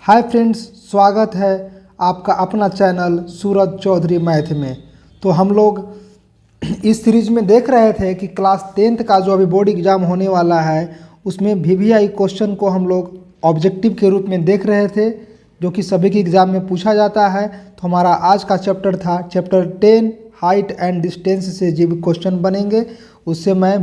Hi friends, स्वागत है आपका अपना चैनल सूरज चौधरी मैथ में। तो हम लोग इस सीरीज में देख रहे थे कि क्लास 10th का जो अभी बोर्ड एग्ज़ाम होने वाला है उसमें वीवीआई क्वेश्चन को हम लोग ऑब्जेक्टिव के रूप में देख रहे थे, जो कि सभी के एग्ज़ाम में पूछा जाता है। तो हमारा आज का चैप्टर था चैप्टर 10 हाइट एंड डिस्टेंस से जो भी क्वेश्चन बनेंगे उससे मैं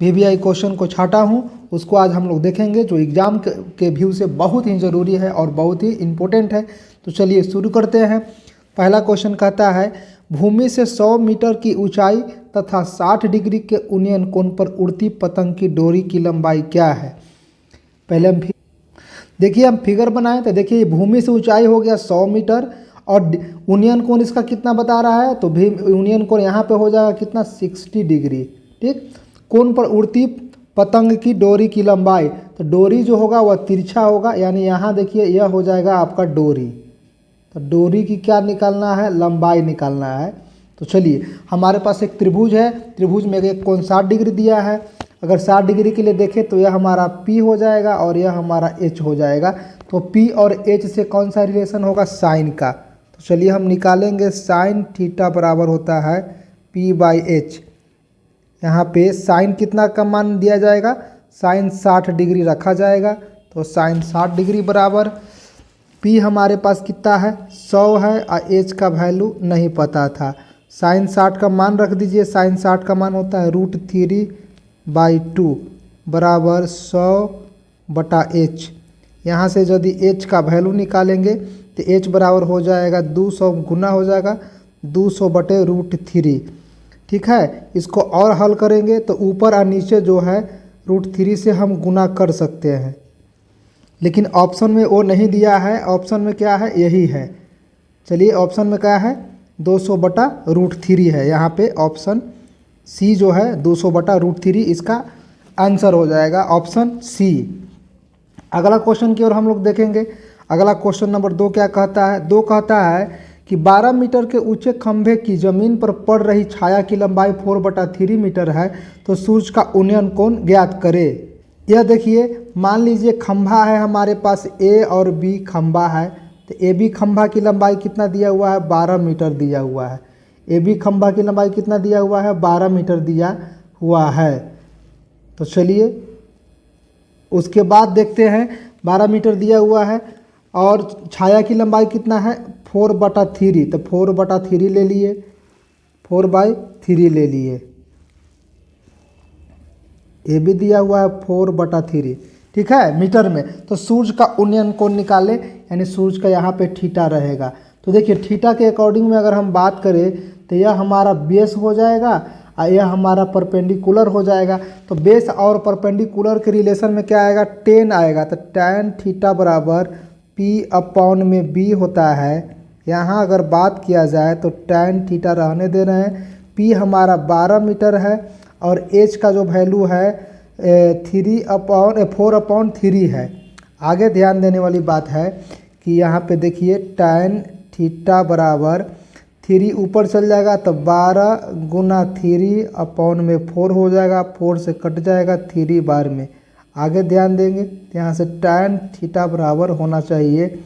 वीवीआई क्वेश्चन को छाटा हूँ, उसको आज हम लोग देखेंगे, जो एग्ज़ाम के व्यू से बहुत ही ज़रूरी है और बहुत ही इम्पोर्टेंट है। तो चलिए शुरू करते हैं। पहला क्वेश्चन कहता है भूमि से 100 मीटर की ऊंचाई तथा 60 डिग्री के उन्नयन कोण पर उड़ती पतंग की डोरी की लंबाई क्या है। पहले हम फिगर बनाएं तो देखिए भूमि से ऊंचाई हो गया 100 मीटर और उन्नयन कोण इसका कितना बता रहा है, तो उन्नयन कोण यहाँ पे हो जाएगा कितना 60 डिग्री। ठीक, कोण पर उड़ती पतंग की डोरी की लंबाई, तो डोरी जो होगा वह तिरछा होगा, यानी यहाँ देखिए यह हो जाएगा आपका डोरी। तो डोरी की क्या निकालना है, लंबाई निकालना है। तो चलिए हमारे पास एक त्रिभुज है, त्रिभुज में एक कोण 60 डिग्री दिया है। अगर 60 डिग्री के लिए देखें तो यह हमारा P हो जाएगा और यह हमारा H हो जाएगा। तो P और H से कौन सा रिलेशन होगा, साइन का। तो चलिए हम निकालेंगे साइन थीटा बराबर होता है P/H। यहाँ पे साइन कितना का मान दिया जाएगा, साइन 60 डिग्री रखा जाएगा। तो साइन 60 डिग्री बराबर P हमारे पास कितना है 100 है और H का वैल्यू नहीं पता था। साइन 60 का मान रख दीजिए, साइन 60 का मान होता है √3/2 बराबर 100/H। यहाँ से यदि H का वैल्यू निकालेंगे तो H बराबर हो जाएगा 200 गुना हो जाएगा 200/√3। ठीक है, इसको और हल करेंगे तो ऊपर और नीचे जो है √3 से हम गुना कर सकते हैं, लेकिन ऑप्शन में वो नहीं दिया है। ऑप्शन में क्या है, यही है। चलिए ऑप्शन में क्या है 200/√3 है। यहाँ पे ऑप्शन सी जो है 200/√3 इसका आंसर हो जाएगा, ऑप्शन सी। अगला क्वेश्चन की ओर हम लोग देखेंगे। अगला क्वेश्चन नंबर 2 क्या कहता है, 2 कहता है कि 12 मीटर के ऊंचे खंभे की जमीन पर पड़ रही छाया की लंबाई 4/3 मीटर है, तो सूर्य का उन्नयन कोण ज्ञात करें। यह देखिए मान लीजिए खंभा है हमारे पास, ए और बी खंभा है। तो ए बी खंभा की लंबाई कितना दिया हुआ है, 12 मीटर दिया हुआ है। ए बी खंभा की लंबाई कितना दिया हुआ है, 12 मीटर दिया हुआ है। तो चलिए उसके बाद देखते हैं 12 मीटर दिया हुआ है और छाया की लंबाई कितना है 4/3। तो 4/3 ले लिए, 4/3 ले लिए। ये भी दिया हुआ है 4/3, ठीक है, मीटर में। तो सूर्य का उन्नयन कोण निकाले, यानी सूर्य का यहाँ पे थीटा रहेगा। तो देखिए थीटा के अकॉर्डिंग में अगर हम बात करें तो यह हमारा बेस हो जाएगा और यह हमारा परपेंडिकुलर हो जाएगा। तो बेस और परपेंडिकुलर के रिलेशन में क्या आएगा, 10 आएगा। तो tan थीटा बराबर P/B होता है। यहाँ अगर बात किया जाए तो tan थीटा रहने दे रहे हैं, P हमारा 12 मीटर है और H का जो वैल्यू है 4/3 है। आगे ध्यान देने वाली बात है कि यहाँ पे देखिए tan थीटा बराबर 3 ऊपर चल जाएगा तो 12 गुना 3/4 हो जाएगा, 4 से कट जाएगा 3 बार में। आगे ध्यान देंगे तो यहाँ से tan थीटा बराबर होना चाहिए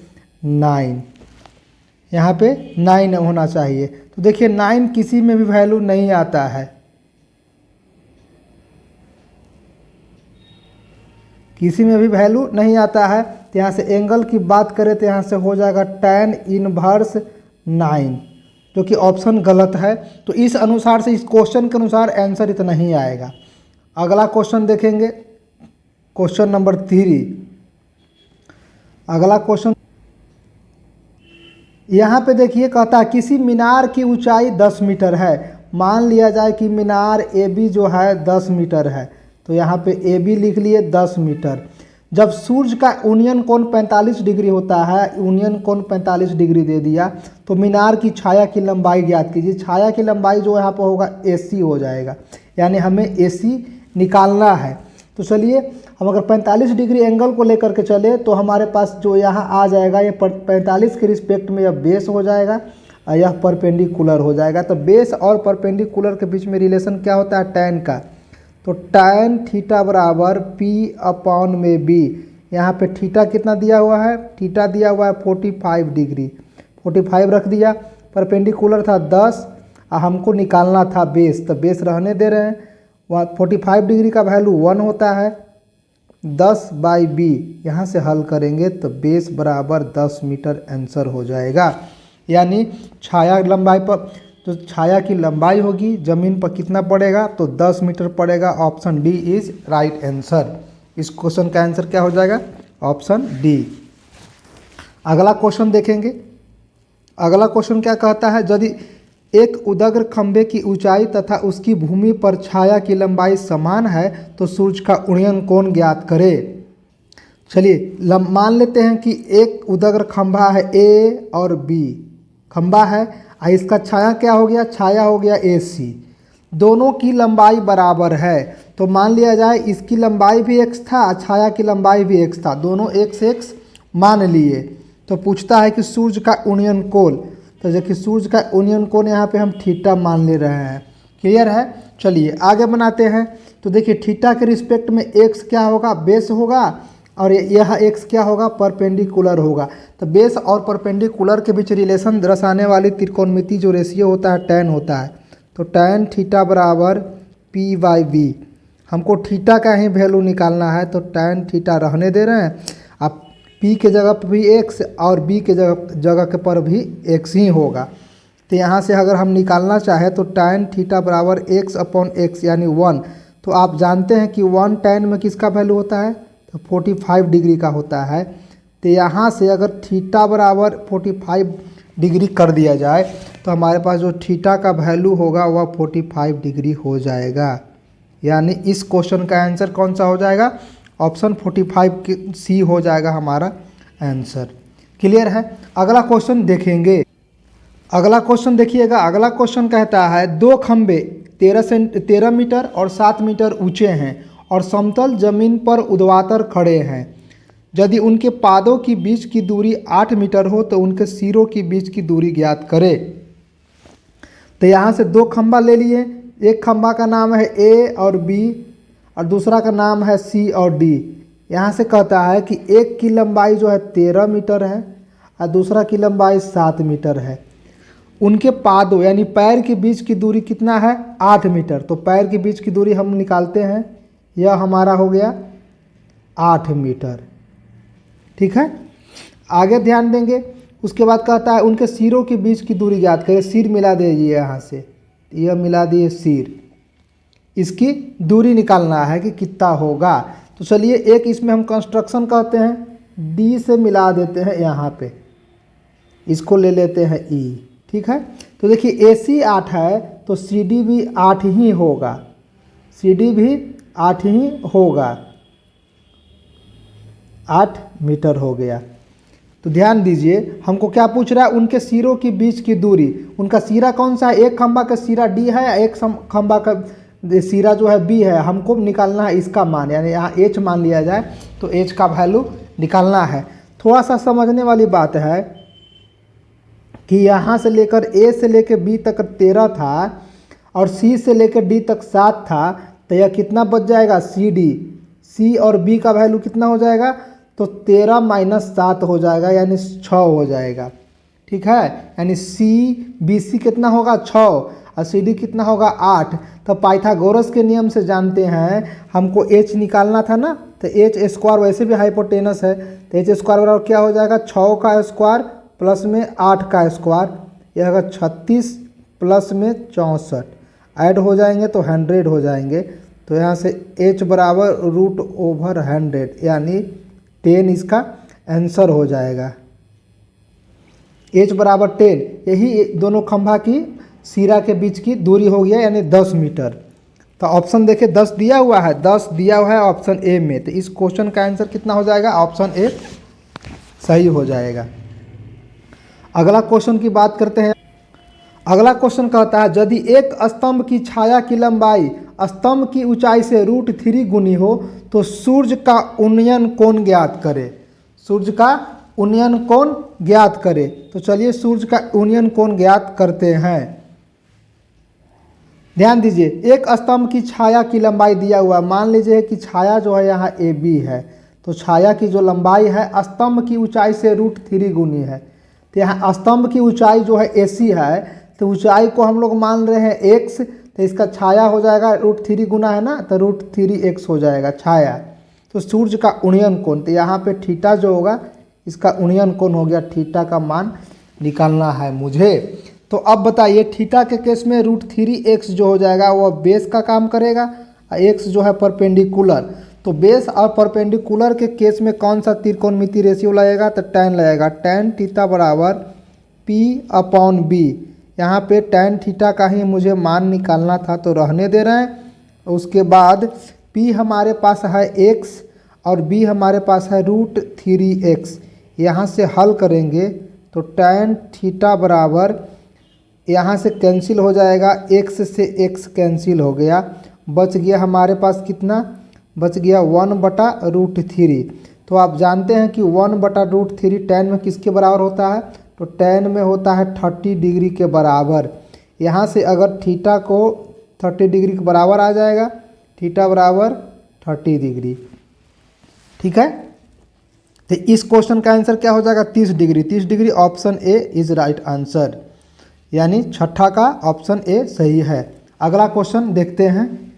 9, यहाँ पे 9 होना चाहिए। तो देखिए 9 किसी में भी वैल्यू नहीं आता है, किसी में भी वैल्यू नहीं आता है। तो यहाँ से एंगल की बात करें तो यहाँ से हो जाएगा tan इनवर्स 9, जो कि ऑप्शन गलत है। तो इस अनुसार से, इस क्वेश्चन के अनुसार आंसर इतना ही आएगा। अगला क्वेश्चन देखेंगे, क्वेश्चन नंबर 3। अगला क्वेश्चन यहाँ पे देखिए कहता है किसी मीनार की ऊंचाई 10 मीटर है। मान लिया जाए कि मीनार ए बी जो है 10 मीटर है, तो यहाँ पे ए बी लिख लिए 10 मीटर। जब सूर्य का उन्नयन कोण 45 डिग्री होता है, उन्नयन कोण 45 डिग्री दे दिया, तो मीनार की छाया की लंबाई ज्ञात कीजिए। छाया की लंबाई जो यहाँ पर होगा AC हो जाएगा, यानी हमें AC निकालना है। तो चलिए हम अगर 45 डिग्री एंगल को लेकर के चले तो हमारे पास जो यहाँ आ जाएगा ये 45 के रिस्पेक्ट में यह बेस हो जाएगा और यह परपेंडिकुलर हो जाएगा। तो बेस और परपेंडिकुलर के बीच में रिलेशन क्या होता है, tan का। तो tan थीटा बराबर P/B, यहाँ पे थीटा कितना दिया हुआ है, थीटा दिया हुआ है 45 डिग्री, 45 रख दिया। परपेंडिकुलर था 10 और हमको निकालना था बेस, तो बेस रहने दे रहे हैं। वहाँ 45 डिग्री का वैल्यू 1 होता है, 10/b यहाँ से हल करेंगे तो बेस बराबर 10 मीटर आंसर हो जाएगा। यानी छाया लंबाई पर जो छाया की लंबाई होगी ज़मीन पर कितना पड़ेगा, तो 10 मीटर पड़ेगा। Option D is right answer. इस क्वेश्चन का आंसर क्या हो जाएगा, ऑप्शन डी। अगला क्वेश्चन देखेंगे। अगला क्वेश्चन क्या कहता है, यदि एक उदग्र खंभे की ऊंचाई तथा उसकी भूमि पर छाया की लंबाई समान है तो सूर्य का उन्नयन कोण ज्ञात करें। चलिए मान लेते हैं कि एक उदग्र खंभा है ए और बी खंभा है, इसका छाया क्या हो गया, छाया हो गया AC। दोनों की लंबाई बराबर है, तो मान लिया जाए इसकी लंबाई भी x था, छाया की लंबाई भी x था, दोनों x मान लिए। तो पूछता है कि सूर्य का उन्नयन कोण, तो देखिए सूर्य का उन्नयन कोण यहाँ पे हम थीटा मान ले रहे हैं। क्लियर है। चलिए आगे बनाते हैं। तो देखिए थीटा के रिस्पेक्ट में x क्या होगा, बेस होगा, और यह x क्या होगा, परपेंडिकुलर होगा। तो बेस और परपेंडिकुलर के बीच रिलेशन दर्शाने वाली त्रिकोणमिति जो रेशियो होता है टैन होता है। तो टैन थीटा बराबर p/b। हमको थीटा का ही वैल्यू निकालना है, तो टैन थीटा रहने दे रहे हैं। अब p के जगह पर भी x और b के जगह के पर भी x ही होगा। तो यहाँ से अगर हम निकालना चाहें तो टैन थीटा बराबर x/x यानी 1। तो आप जानते हैं कि 1 टैन में किसका वैल्यू होता है, तो 45 डिग्री का होता है। तो यहाँ से अगर थीटा बराबर 45 डिग्री कर दिया जाए तो हमारे पास जो थीटा का वैल्यू होगा वह 45 डिग्री हो जाएगा। यानी इस क्वेश्चन का आंसर कौन सा हो जाएगा, ऑप्शन 45 सी हो जाएगा हमारा आंसर। क्लियर है। अगला क्वेश्चन देखेंगे। अगला क्वेश्चन देखिएगा। अगला क्वेश्चन कहता है दो खंबे 13 मीटर और 7 मीटर ऊंचे हैं और समतल जमीन पर ऊर्ध्वाधर खड़े हैं। यदि उनके पादों की बीच की दूरी 8 मीटर हो तो उनके सिरों की बीच की दूरी ज्ञात करें। तो यहाँ से दो खंबा ले लिए, एक खंबा का नाम है ए और बी और दूसरा का नाम है सी और डी। यहाँ से कहता है कि एक की लंबाई जो है 13 मीटर है और दूसरा की लंबाई 7 मीटर है। उनके पादों यानी पैर के बीच की दूरी कितना है, 8 मीटर। तो पैर के बीच की दूरी हम निकालते हैं, यह हमारा हो गया 8 मीटर। ठीक है। आगे ध्यान देंगे। उसके बाद कहता है उनके सिरों के बीच की दूरी ज्ञात करें। सिर मिला दीजिए, यहाँ से यह मिला दिए सिर, इसकी दूरी निकालना है कि कितना होगा। तो चलिए एक इसमें हम कंस्ट्रक्शन कहते हैं, डी से मिला देते हैं, यहाँ पे इसको ले लेते हैं ई। ठीक है। तो देखिए AC 8 है तो CD भी 8 ही होगा, CD भी 8 ही होगा, 8 मीटर हो गया। तो ध्यान दीजिए हमको क्या पूछ रहा है, उनके सिरों के बीच की दूरी। उनका सिरा कौन सा है, एक खंबा का सिरा D है, एक खंबा का सिरा जो है B है। हमको निकालना है इसका मान, यानी यहाँ H मान लिया जाए तो H का वैल्यू निकालना है। थोड़ा सा समझने वाली बात है कि यहाँ से लेकर A से लेकर B तक 13 था और C से लेकर D तक 7 था, तो यह कितना बच जाएगा, CD। C और B का वैल्यू कितना हो जाएगा, तो 13 - 7 हो जाएगा, यानी 6 हो जाएगा। ठीक है। यानी BC कितना होगा, 6 और CD कितना होगा, 8। तो पाइथागोरस के नियम से जानते हैं हमको H निकालना था ना, तो H स्क्वायर वैसे भी हाइपोटेनस है, तो H स्क्वायर बराबर क्या हो जाएगा, 6 का स्क्वायर प्लस में 8 का स्क्वायर, यह होगा 36 प्लस में 64, ऐड हो जाएंगे तो 100 हो जाएंगे। तो यहाँ से H बराबर √100 यानी 10 इसका आंसर हो जाएगा। H बराबर 10, यही दोनों खंभा की सिरा के बीच की दूरी हो गया, यानी 10 मीटर। तो ऑप्शन देखिए 10 दिया हुआ है, 10 दिया हुआ है ऑप्शन ए में। तो इस क्वेश्चन का आंसर कितना हो जाएगा, ऑप्शन ए सही हो जाएगा। अगला क्वेश्चन की बात करते हैं। अगला क्वेश्चन कहता है यदि एक स्तंभ की छाया की लंबाई स्तंभ की ऊंचाई से √3 गुनी हो तो सूर्य का उन्नयन कोण ज्ञात करें। सूर्य का उन्नयन कोण ज्ञात करें। तो चलिए सूर्य का उन्नयन कोण ज्ञात करते हैं। ध्यान दीजिए एक स्तंभ की छाया की लंबाई दिया हुआ, मान लीजिए कि छाया जो है यहाँ AB है, तो तो छाया की जो लंबाई है स्तंभ की ऊंचाई से √3 गुनी है। तो यहाँ स्तंभ की ऊंचाई जो है AC है, तो ऊंचाई को हम लोग मान रहे हैं x, तो इसका छाया हो जाएगा √3 गुना है ना, तो √3x हो जाएगा छाया। तो सूर्य का उन्नयन कोण, तो यहाँ पे थीटा जो होगा इसका उन्नयन कोण हो गया, थीटा का मान निकालना है मुझे। तो अब बताइए थीटा के केस में √3x जो हो जाएगा वो बेस का काम करेगा, x जो है परपेंडिकुलर। तो बेस और परपेंडिकुलर के केस में कौन सा त्रिकोणमितीय रेशियो लगेगा, तो tan लगेगा। tan थीटा बराबर P/B। यहाँ पे tan थीटा का ही मुझे मान निकालना था तो रहने दे रहे हैं। उसके बाद P हमारे पास है x और B हमारे पास है √3x। यहाँ से हल करेंगे तो tan थीटा बराबर यहाँ से कैंसिल हो जाएगा, x से x कैंसिल हो गया, बच गया हमारे पास कितना, बच गया 1/√3। तो आप जानते हैं कि 1/√3 tan में किसके बराबर होता है, तो tan में होता है 30 डिग्री के बराबर। यहाँ से अगर थीटा को 30 डिग्री के बराबर आ जाएगा, थीटा बराबर 30 डिग्री, ठीक है। तो इस क्वेश्चन का आंसर क्या हो जाएगा, 30 degree. 30 degree option A is right answer, यानी छठा का ऑप्शन ए सही है। अगला क्वेश्चन देखते हैं।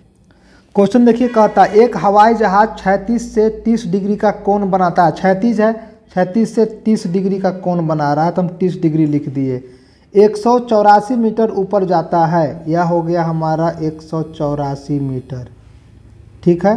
क्वेश्चन देखिए, कहता है एक हवाई जहाज 36 से 30 डिग्री का कोण बनाता है। 36 है, 36 से 30 डिग्री का कोण बना रहा है, तो हम 30 डिग्री लिख दिए। 184 मीटर ऊपर जाता है, यह हो गया हमारा 184 मीटर, ठीक है।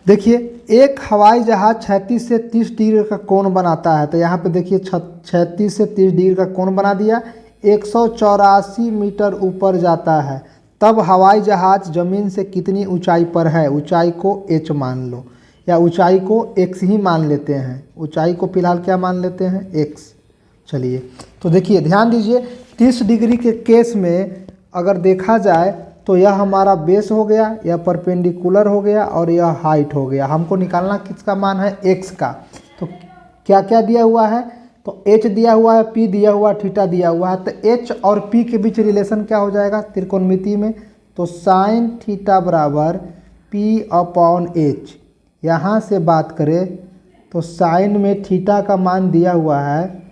देखिए एक हवाई जहाज 36 से 30 डिग्री का कोण बनाता है, तो यहाँ पे देखिए 36 से 30 डिग्री का कोण बना दिया। 184 मीटर ऊपर जाता है, तब हवाई जहाज जमीन से कितनी ऊंचाई पर है। ऊंचाई को h मान लो, या ऊंचाई को x ही मान लेते हैं। ऊंचाई को फिलहाल क्या मान लेते हैं, x। चलिए तो देखिए ध्यान दीजिए, 30 डिग्री के केस में अगर देखा जाए तो यह हमारा बेस हो गया, यह परपेंडिकुलर हो गया और यह हाइट हो गया। हमको निकालना किसका मान है, x का। तो क्या क्या दिया हुआ है, तो h दिया हुआ है, p दिया हुआ है, थीटा दिया हुआ है। तो h और p के बीच रिलेशन क्या हो जाएगा त्रिकोणमिति में, तो साइन थीटा बराबर P/h। यहाँ से बात करें तो साइन में थीटा का मान दिया हुआ है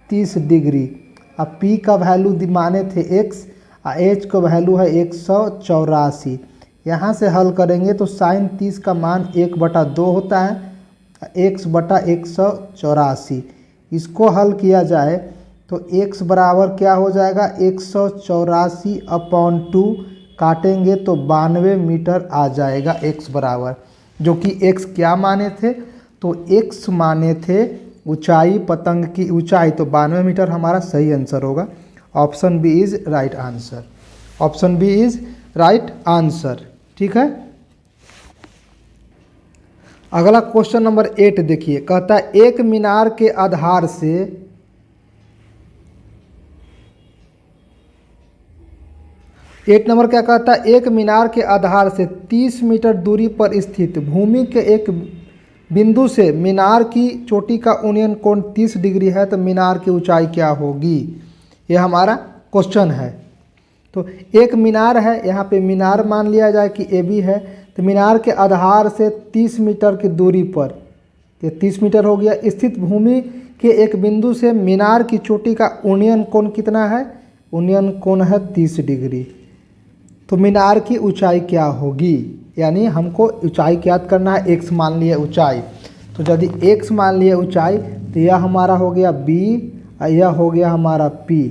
30 डिग्री, अब p का वैल्यू माने थे x, h का वैल्यू है 184। यहाँ से हल करेंगे तो साइन 30 का मान 1/2 होता है, x/184। इसको हल किया जाए तो x बराबर क्या हो जाएगा, 184/2 काटेंगे तो 92 मीटर आ जाएगा x बराबर, जो कि x क्या माने थे, तो x माने थे ऊंचाई, पतंग की ऊंचाई, तो 92 मीटर हमारा सही आंसर होगा। Option B is right answer, option B is right answer, ठीक है। अगला क्वेश्चन नंबर 8 देखिए, कहता है एक मीनार के आधार से एट नंबर क्या कहता है, एक मीनार के आधार से 30 मीटर दूरी पर स्थित भूमि के एक बिंदु से मीनार की चोटी का उन्नयन कोण 30 डिग्री है, तो मीनार की ऊंचाई क्या होगी, यह हमारा क्वेश्चन है। तो एक मीनार है, यहाँ पे मीनार मान लिया जाए कि AB है, तो मीनार के आधार से 30 मीटर की दूरी पर, ये 30 मीटर हो गया, स्थित भूमि के एक बिंदु से मीनार की चोटी का उन्नयन कोण कितना है, उन्नयन कोण है 30 डिग्री। तो मीनार की ऊंचाई क्या होगी, यानी हमको ऊंचाई ज्ञात करना है। x मान लिए ऊंचाई, तो यदि x मान लिए ऊंचाई तो यह हमारा हो गया b और यह हो गया हमारा p।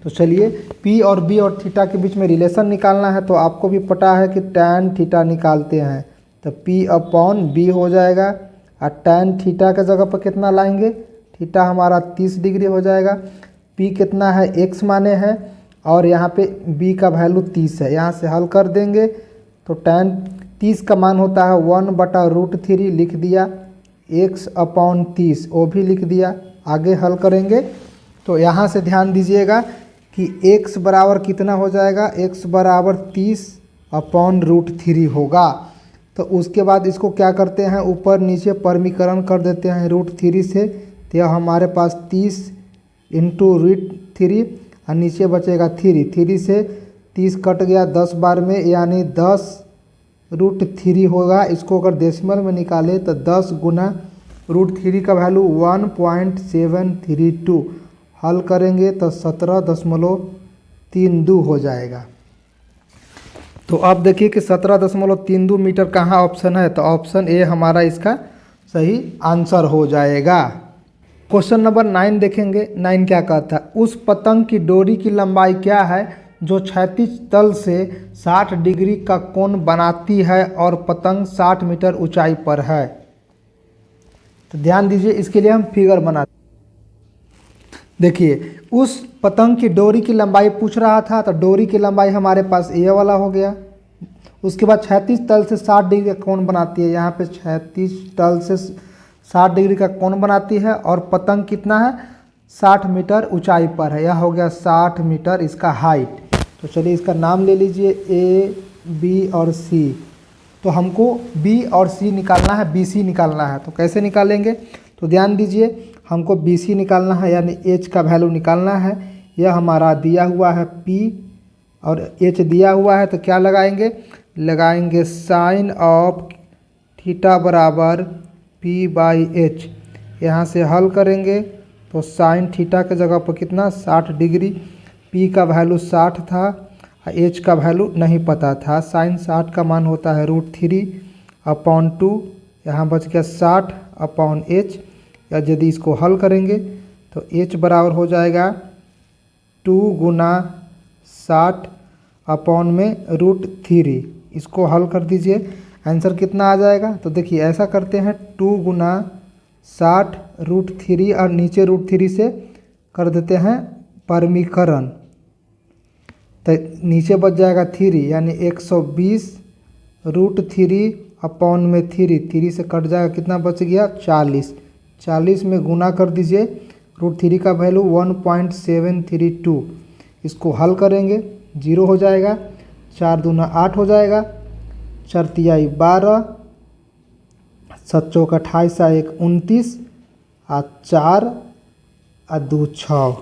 तो चलिए p और b और थीटा के बीच में रिलेशन निकालना है, तो आपको भी पता है कि tan थीटा निकालते हैं, तो P/b हो जाएगा, और tan थीटा के जगह पर कितना लाएंगे, थीटा हमारा 30 डिग्री हो जाएगा। p कितना है, x माने हैं, और यहाँ पे b का वैल्यू 30 है, यहाँ से हल कर देंगे तो tan 30 का मान होता है 1/√3 लिख दिया, x/30 वो भी लिख दिया। आगे हल करेंगे तो यहाँ से ध्यान दीजिएगा कि x बराबर कितना हो जाएगा, x बराबर 30/√3 होगा। तो उसके बाद इसको क्या करते हैं, ऊपर नीचे परमीकरण कर देते हैं √3 से, तो यह हमारे पास 30 × √3 और नीचे बचेगा 3 से 30 कट गया 10 बार में, यानी 10 √3 होगा। इसको अगर डेसिमल में निकाले तो 10 गुना √3 का वैल्यू 1.732, हल करेंगे तो 17.32 हो जाएगा। तो अब देखिए कि 17.32 मीटर कहाँ ऑप्शन है, तो ऑप्शन ए हमारा इसका सही आंसर हो जाएगा। क्वेश्चन नंबर 9 देखेंगे। 9 क्या कहता है, उस पतंग की डोरी की लंबाई क्या है जो क्षैतिज तल से 60 डिग्री का कोण बनाती है और पतंग 60 मीटर ऊंचाई पर है। तो ध्यान दीजिए, इसके लिए हम फिगर बनाते। देखिए, उस पतंग की डोरी की लंबाई पूछ रहा था, तो डोरी की लंबाई हमारे पास ये वाला हो गया। उसके बाद क्षैतिज तल से 60 डिग्री का कोण बनाती है, यहाँ पे क्षैतिज तल से 60 डिग्री का कोण बनाती है और पतंग कितना है, 60 मीटर ऊंचाई पर है। यह हो गया 60 मीटर इसका हाइट। तो चलिए इसका नाम ले लीजिए ए, बी और सी। तो हमको बी और सी निकालना है, बी सी निकालना है। तो कैसे निकालेंगे, तो ध्यान दीजिए, हमको बी सी निकालना है, यानी एच का वैल्यू निकालना है। यह हमारा दिया हुआ है पी और एच दिया हुआ है, तो क्या लगाएंगे साइन ऑफ थीटा बराबर P/H। यहाँ से हल करेंगे तो साइन थीटा के जगह पर कितना 60 डिग्री, P का वैल्यू 60 था, H का वैल्यू नहीं पता था। साइन 60 का मान होता है √3/2, यहाँ बच गया 60/H। या यदि इसको हल करेंगे तो H बराबर हो जाएगा 2 गुना 60/√3। इसको हल कर दीजिए, आंसर कितना आ जाएगा। तो देखिए ऐसा करते हैं, 2 गुना 60√3 और नीचे √3 से कर देते हैं परमीकरण, तो नीचे बच जाएगा 3, यानी 120√3/3। 3 से कट जाएगा, कितना बच गया 40। 40 में गुना कर दीजिए, √3 का वैल्यू 1.732। इसको हल करेंगे, 0 हो जाएगा। 4 दूना 8 हो जाएगा, 4 तिहाई 12, 7 चौक 28, 1 29, 4 2 6।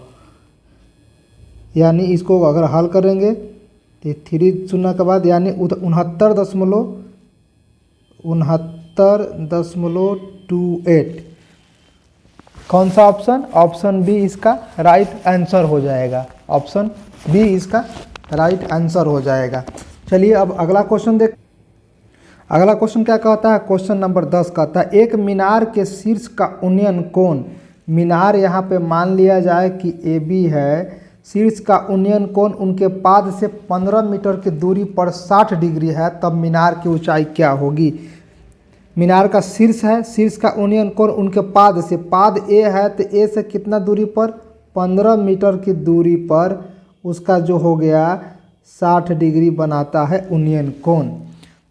यानी इसको अगर हल करेंगे तो 3 शून्य के बाद यानी 69.28। कौन सा ऑप्शन, ऑप्शन बी इसका राइट आंसर हो जाएगा। ऑप्शन बी इसका राइट आंसर हो जाएगा। चलिए अब अगला क्वेश्चन देख। अगला क्वेश्चन क्या कहता है, क्वेश्चन नंबर 10 कहता है, एक मीनार के शीर्ष का उन्नयन कोण, मीनार यहाँ पे मान लिया जाए कि ए बी है, शीर्ष का उन्नयन कोण उनके पाद से 15 मीटर की दूरी पर 60 डिग्री है, तब मीनार की ऊंचाई क्या होगी। मीनार का शीर्ष है, शीर्ष का उन्नयन कोण उनके पाद से, पाद ए है तो ए से कितना दूरी पर, 15 मीटर की दूरी पर उसका जो हो गया 60 डिग्री बनाता है उन्नयन कोण।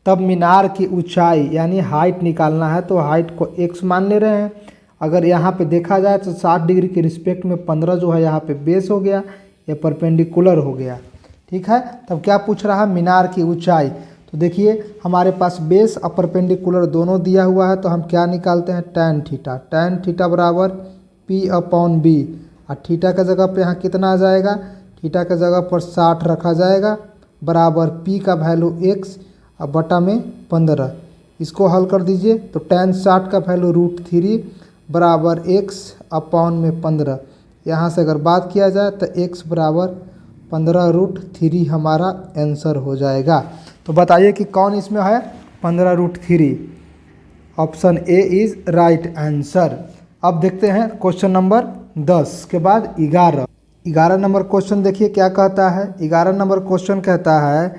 तब मीनार की ऊंचाई यानी हाइट निकालना है, तो हाइट को x मान ले रहे हैं। अगर यहाँ पे देखा जाए तो 60 डिग्री के रिस्पेक्ट में 15 जो है यहाँ पे बेस हो गया, ये परपेंडिकुलर हो गया। ठीक है, तब क्या पूछ रहा है, मीनार की ऊंचाई। तो देखिए हमारे पास बेस और परपेंडिकुलर दोनों दिया हुआ है, तो हम क्या निकालते हैं, tan थीटा। tan थीटा बराबर P/B, और थीटा का जगह पे यहाँ कितना आ जाएगा, थीटा का जगह पर 60 रखा जाएगा, बराबर P का वैल्यू x और बटा में 15। इसको हल कर दीजिए तो tan 60 का वैल्यू √3 बराबर x/15। यहाँ से अगर बात किया जाए तो x बराबर 15√3 हमारा आंसर हो जाएगा। तो बताइए कि कौन इसमें है 15√3। Option A is right answer. अब देखते हैं क्वेश्चन नंबर 10 के बाद 11 नंबर क्वेश्चन देखिए क्या कहता है। 11 नंबर क्वेश्चन कहता है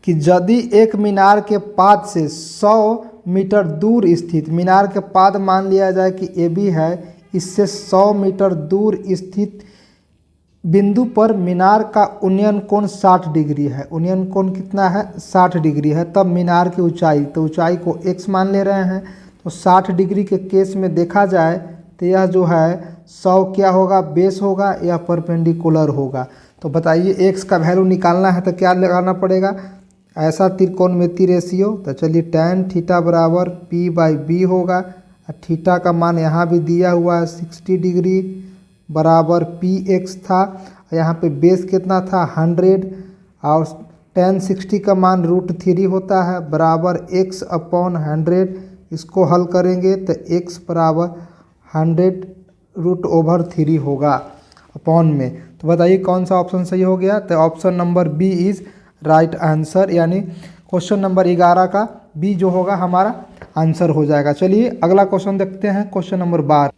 कि यदि एक मीनार के पाद से 100 मीटर दूर स्थित, मीनार के पाद मान लिया जाए कि ए बी है, इससे 100 मीटर दूर स्थित बिंदु पर मीनार का उन्नयन कोण 60 डिग्री है। उन्नयन कोण कितना है, 60 डिग्री है। तब मीनार की ऊंचाई, तो ऊंचाई को x मान ले रहे हैं, तो 60 डिग्री के केस में देखा जाए तो यह जो है 100 क्या होगा, बेस होगा या परपेंडिकुलर होगा। तो बताइए x का वैल्यू निकालना है तो क्या लगाना पड़ेगा, ऐसा त्रिकोणमितीय रेशियो। तो चलिए tan थीटा बराबर P/B होगा, और थीटा का मान यहाँ भी दिया हुआ है 60 डिग्री बराबर Px था, यहाँ पे बेस कितना था 100, और tan 60 का मान √3 होता है बराबर x/100। इसको हल करेंगे तो x बराबर 100√3 होगा अपॉन में। तो बताइए कौन सा ऑप्शन सही हो गया। तो option number B is right answer, यानी क्वेश्चन नंबर 11 का बी जो होगा हमारा आंसर हो जाएगा। चलिए अगला क्वेश्चन देखते हैं, क्वेश्चन नंबर 12।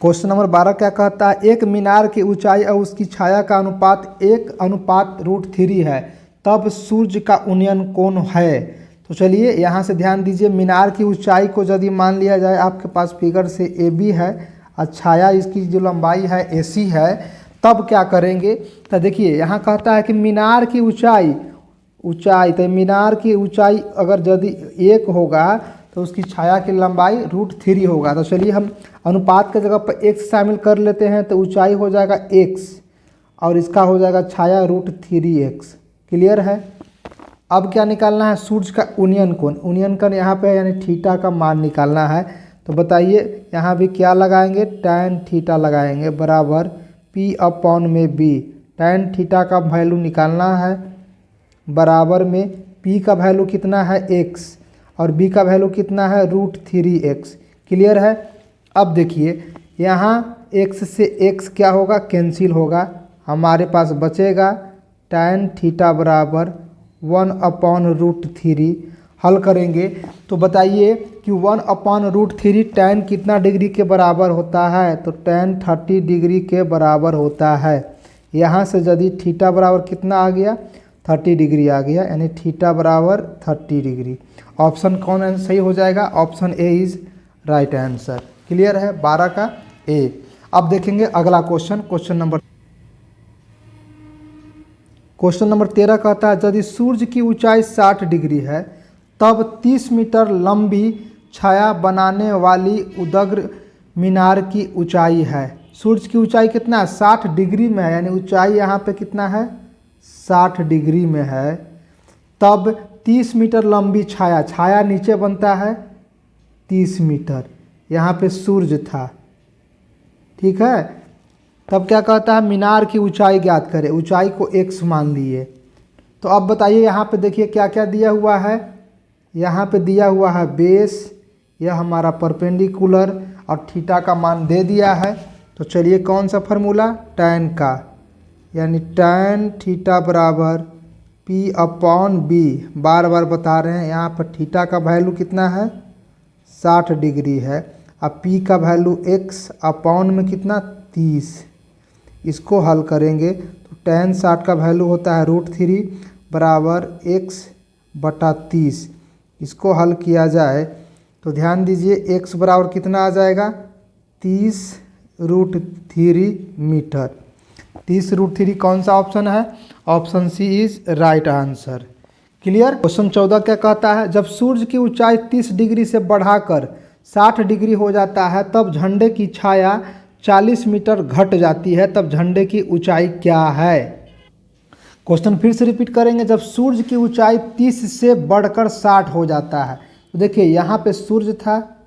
क्वेश्चन नंबर 12 क्या कहता है, एक मीनार की ऊंचाई और उसकी छाया का अनुपात 1:√3 है, तब सूर्य का उन्नयन कोण है। तो चलिए यहाँ से ध्यान दीजिए, मीनार की ऊंचाई को यदि मान लिया जाए, आपके पास फिगर से AB है और छाया इसकी जो लंबाई है AC है, तब क्या करेंगे। तो देखिए यहाँ कहता है कि मीनार की ऊंचाई तो मीनार की ऊंचाई अगर यदि 1 होगा तो उसकी छाया की लंबाई √3 होगा। तो चलिए हम अनुपात के जगह पर x शामिल कर लेते हैं, तो ऊंचाई हो जाएगा x और इसका हो जाएगा छाया √3x। क्लियर है। अब क्या निकालना है, सूर्य का उन्नयन कोण। उन्नयन कोण यहाँ पे यानी थीटा का मान निकालना है। तो बताइए यहाँ भी क्या लगाएंगे, tan थीटा लगाएंगे बराबर P/b। tan थीटा का वैल्यू निकालना है बराबर में P का वैल्यू कितना है x और B का वैल्यू कितना है √3x। क्लियर है। अब देखिए यहाँ x से x क्या होगा, कैंसिल होगा, हमारे पास बचेगा tan थीटा बराबर 1/√3। हल करेंगे तो बताइए कि 1/√3 tan कितना डिग्री के बराबर होता है। तो tan 30 डिग्री के बराबर होता है। यहाँ से यदि थीटा बराबर कितना आ गया, 30 डिग्री आ गया, यानी थीटा बराबर 30 डिग्री। ऑप्शन कौन सही हो जाएगा, option A is right answer. Clear है, 12 का ए। अब देखेंगे अगला क्वेश्चन, क्वेश्चन नंबर 13 कहता है, यदि सूर्य की ऊंचाई 60 डिग्री है तब 30 मीटर लंबी छाया बनाने वाली उदग्र मीनार की ऊंचाई है। सूर्य की ऊंचाई कितना है, 60 डिग्री में है, यानी ऊंचाई यहाँ पे कितना है, 60 डिग्री में है। तब 30 मीटर लंबी छाया नीचे बनता है 30 मीटर, यहाँ पे सूर्य था, ठीक है। तब क्या कहता है, मीनार की ऊंचाई ज्ञात करें। ऊंचाई को x मान लिए। तो अब बताइए यहाँ पे देखिए क्या क्या दिया हुआ है। यहाँ पे दिया हुआ है बेस, यह हमारा परपेंडिकुलर और थीटा का मान दे दिया है। तो चलिए कौन सा फार्मूला, tan का, यानी tan थीटा बराबर P/b। बार बार बता रहे हैं, यहाँ पर थीटा का वैल्यू कितना है, 60 डिग्री है, अब P का वैल्यू x अपॉन में कितना 30। इसको हल करेंगे तो tan 60 का वैल्यू होता है √3 बराबर x/30। इसको हल किया जाए तो ध्यान दीजिए x बराबर कितना आ जाएगा, 30√3 मीटर। 30√3 कौन सा ऑप्शन है, option C is right answer. Clear. Question 14 क्या कहता है, जब सूर्य की ऊंचाई 30 डिग्री से बढ़ाकर 60 डिग्री हो जाता है तब झंडे की छाया 40 मीटर घट जाती है, तब झंडे की ऊंचाई क्या है। क्वेश्चन फिर से रिपीट करेंगे, जब सूर्य की ऊंचाई 30 से बढ़कर 60 हो जाता है। तो देखिए यहाँ पे सूर्य था,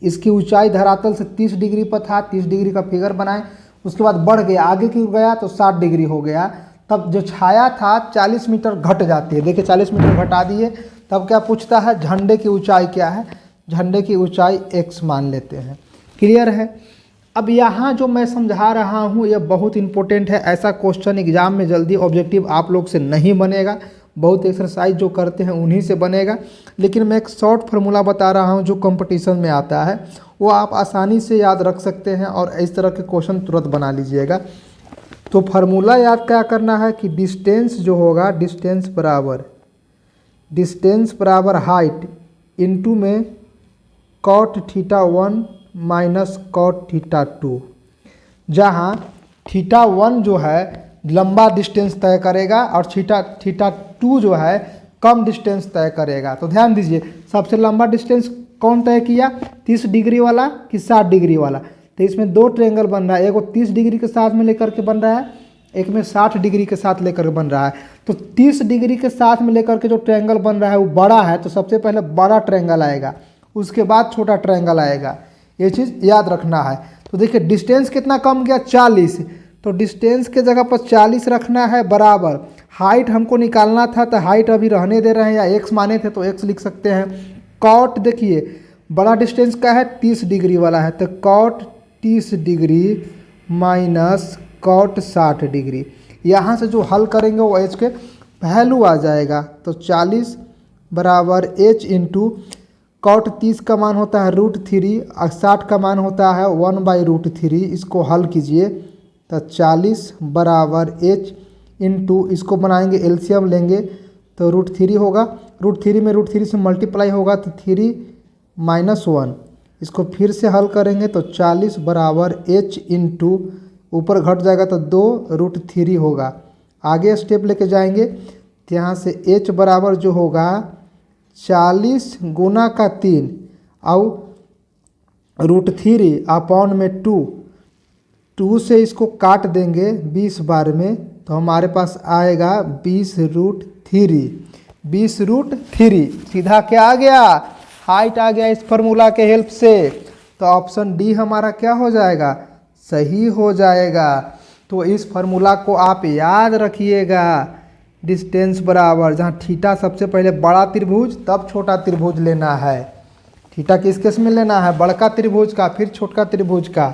इसकी ऊंचाई धरातल से 30 डिग्री पर था, 30 डिग्री का फिगर बनाए, उसके बाद बढ़ गया, आगे क्यों गया तो 60 डिग्री हो गया। तब जो छाया था 40 मीटर घट जाती है। देखिए 40 मीटर घटा दिए। तब क्या पूछता है, झंडे की ऊंचाई क्या है। झंडे की ऊंचाई x मान लेते हैं। क्लियर है। अब यहाँ जो मैं समझा रहा हूँ यह बहुत इंपॉर्टेंट है। ऐसा क्वेश्चन एग्जाम में जल्दी ऑब्जेक्टिव आप लोग से नहीं बनेगा, बहुत एक्सरसाइज जो करते हैं उन्हीं से बनेगा। लेकिन मैं एक शॉर्ट फार्मूला बता रहा हूँ जो कंपटीशन में आता है, वो आप आसानी से याद रख सकते हैं और इस तरह के क्वेश्चन तुरंत बना लीजिएगा। तो फार्मूला याद क्या करना है कि डिस्टेंस जो होगा, डिस्टेंस बराबर हाइट इनटू में cot θ1 माइनस cot θ2, जहाँ θ1 जो है लंबा डिस्टेंस तय करेगा और θ2 जो है कम डिस्टेंस तय करेगा। तो ध्यान दीजिए, सबसे लंबा डिस्टेंस कौन तय किया, 30 डिग्री वाला कि 60 डिग्री वाला। तो इसमें दो ट्रायंगल बन रहा है, एक वो 30 डिग्री के साथ में लेकर के बन रहा है, एक में 60 डिग्री के साथ लेकर के बन रहा है। तो 30 डिग्री के साथ में लेकर के जो ट्रायंगल बन रहा है वो बड़ा है, तो सबसे पहले बड़ा ट्रायंगल आएगा, उसके बाद छोटा ट्रायंगल आएगा। ये चीज़ याद रखना है। तो देखिए डिस्टेंस कितना कम गया, 40। तो डिस्टेंस के जगह पर 40 रखना है बराबर, हाइट हमको निकालना था तो हाइट अभी रहने दे रहे हैं या x माने थे तो x लिख सकते हैं। कॉट देखिए बड़ा डिस्टेंस का है 30 डिग्री वाला है, तो cot 30 degree minus cot 60 degree. यहाँ से जो हल करेंगे वो h के वैल्यू आ जाएगा, तो 40 बराबर h इंटू कॉट 30 का मान होता है √3 और 60 का मान होता है 1/√3। इसको हल कीजिए तो 40 बराबर h इंटू इसको बनाएंगे एलसीएम लेंगे तो √3 होगा, √3 में √3 से मल्टीप्लाई होगा तो 3 - 1। इसको फिर से हल करेंगे तो 40 बराबर h इंटू ऊपर घट जाएगा तो 2√3 होगा। आगे स्टेप लेके जाएंगे तो यहाँ से h बराबर जो होगा 40 गुना का 3 और √3 अपॉन में 2 से इसको काट देंगे 20 बार में तो हमारे पास आएगा 20√3। 20√3 सीधा क्या आ गया, हाइट आ गया इस फार्मूला के हेल्प से। तो ऑप्शन डी हमारा क्या हो जाएगा, सही हो जाएगा। तो इस फार्मूला को आप याद रखिएगा, डिस्टेंस बराबर जहाँ थीटा सबसे पहले बड़ा त्रिभुज तब छोटा त्रिभुज लेना है। थीटा किस केस में लेना है, बड़का त्रिभुज का फिर छोटका त्रिभुज का,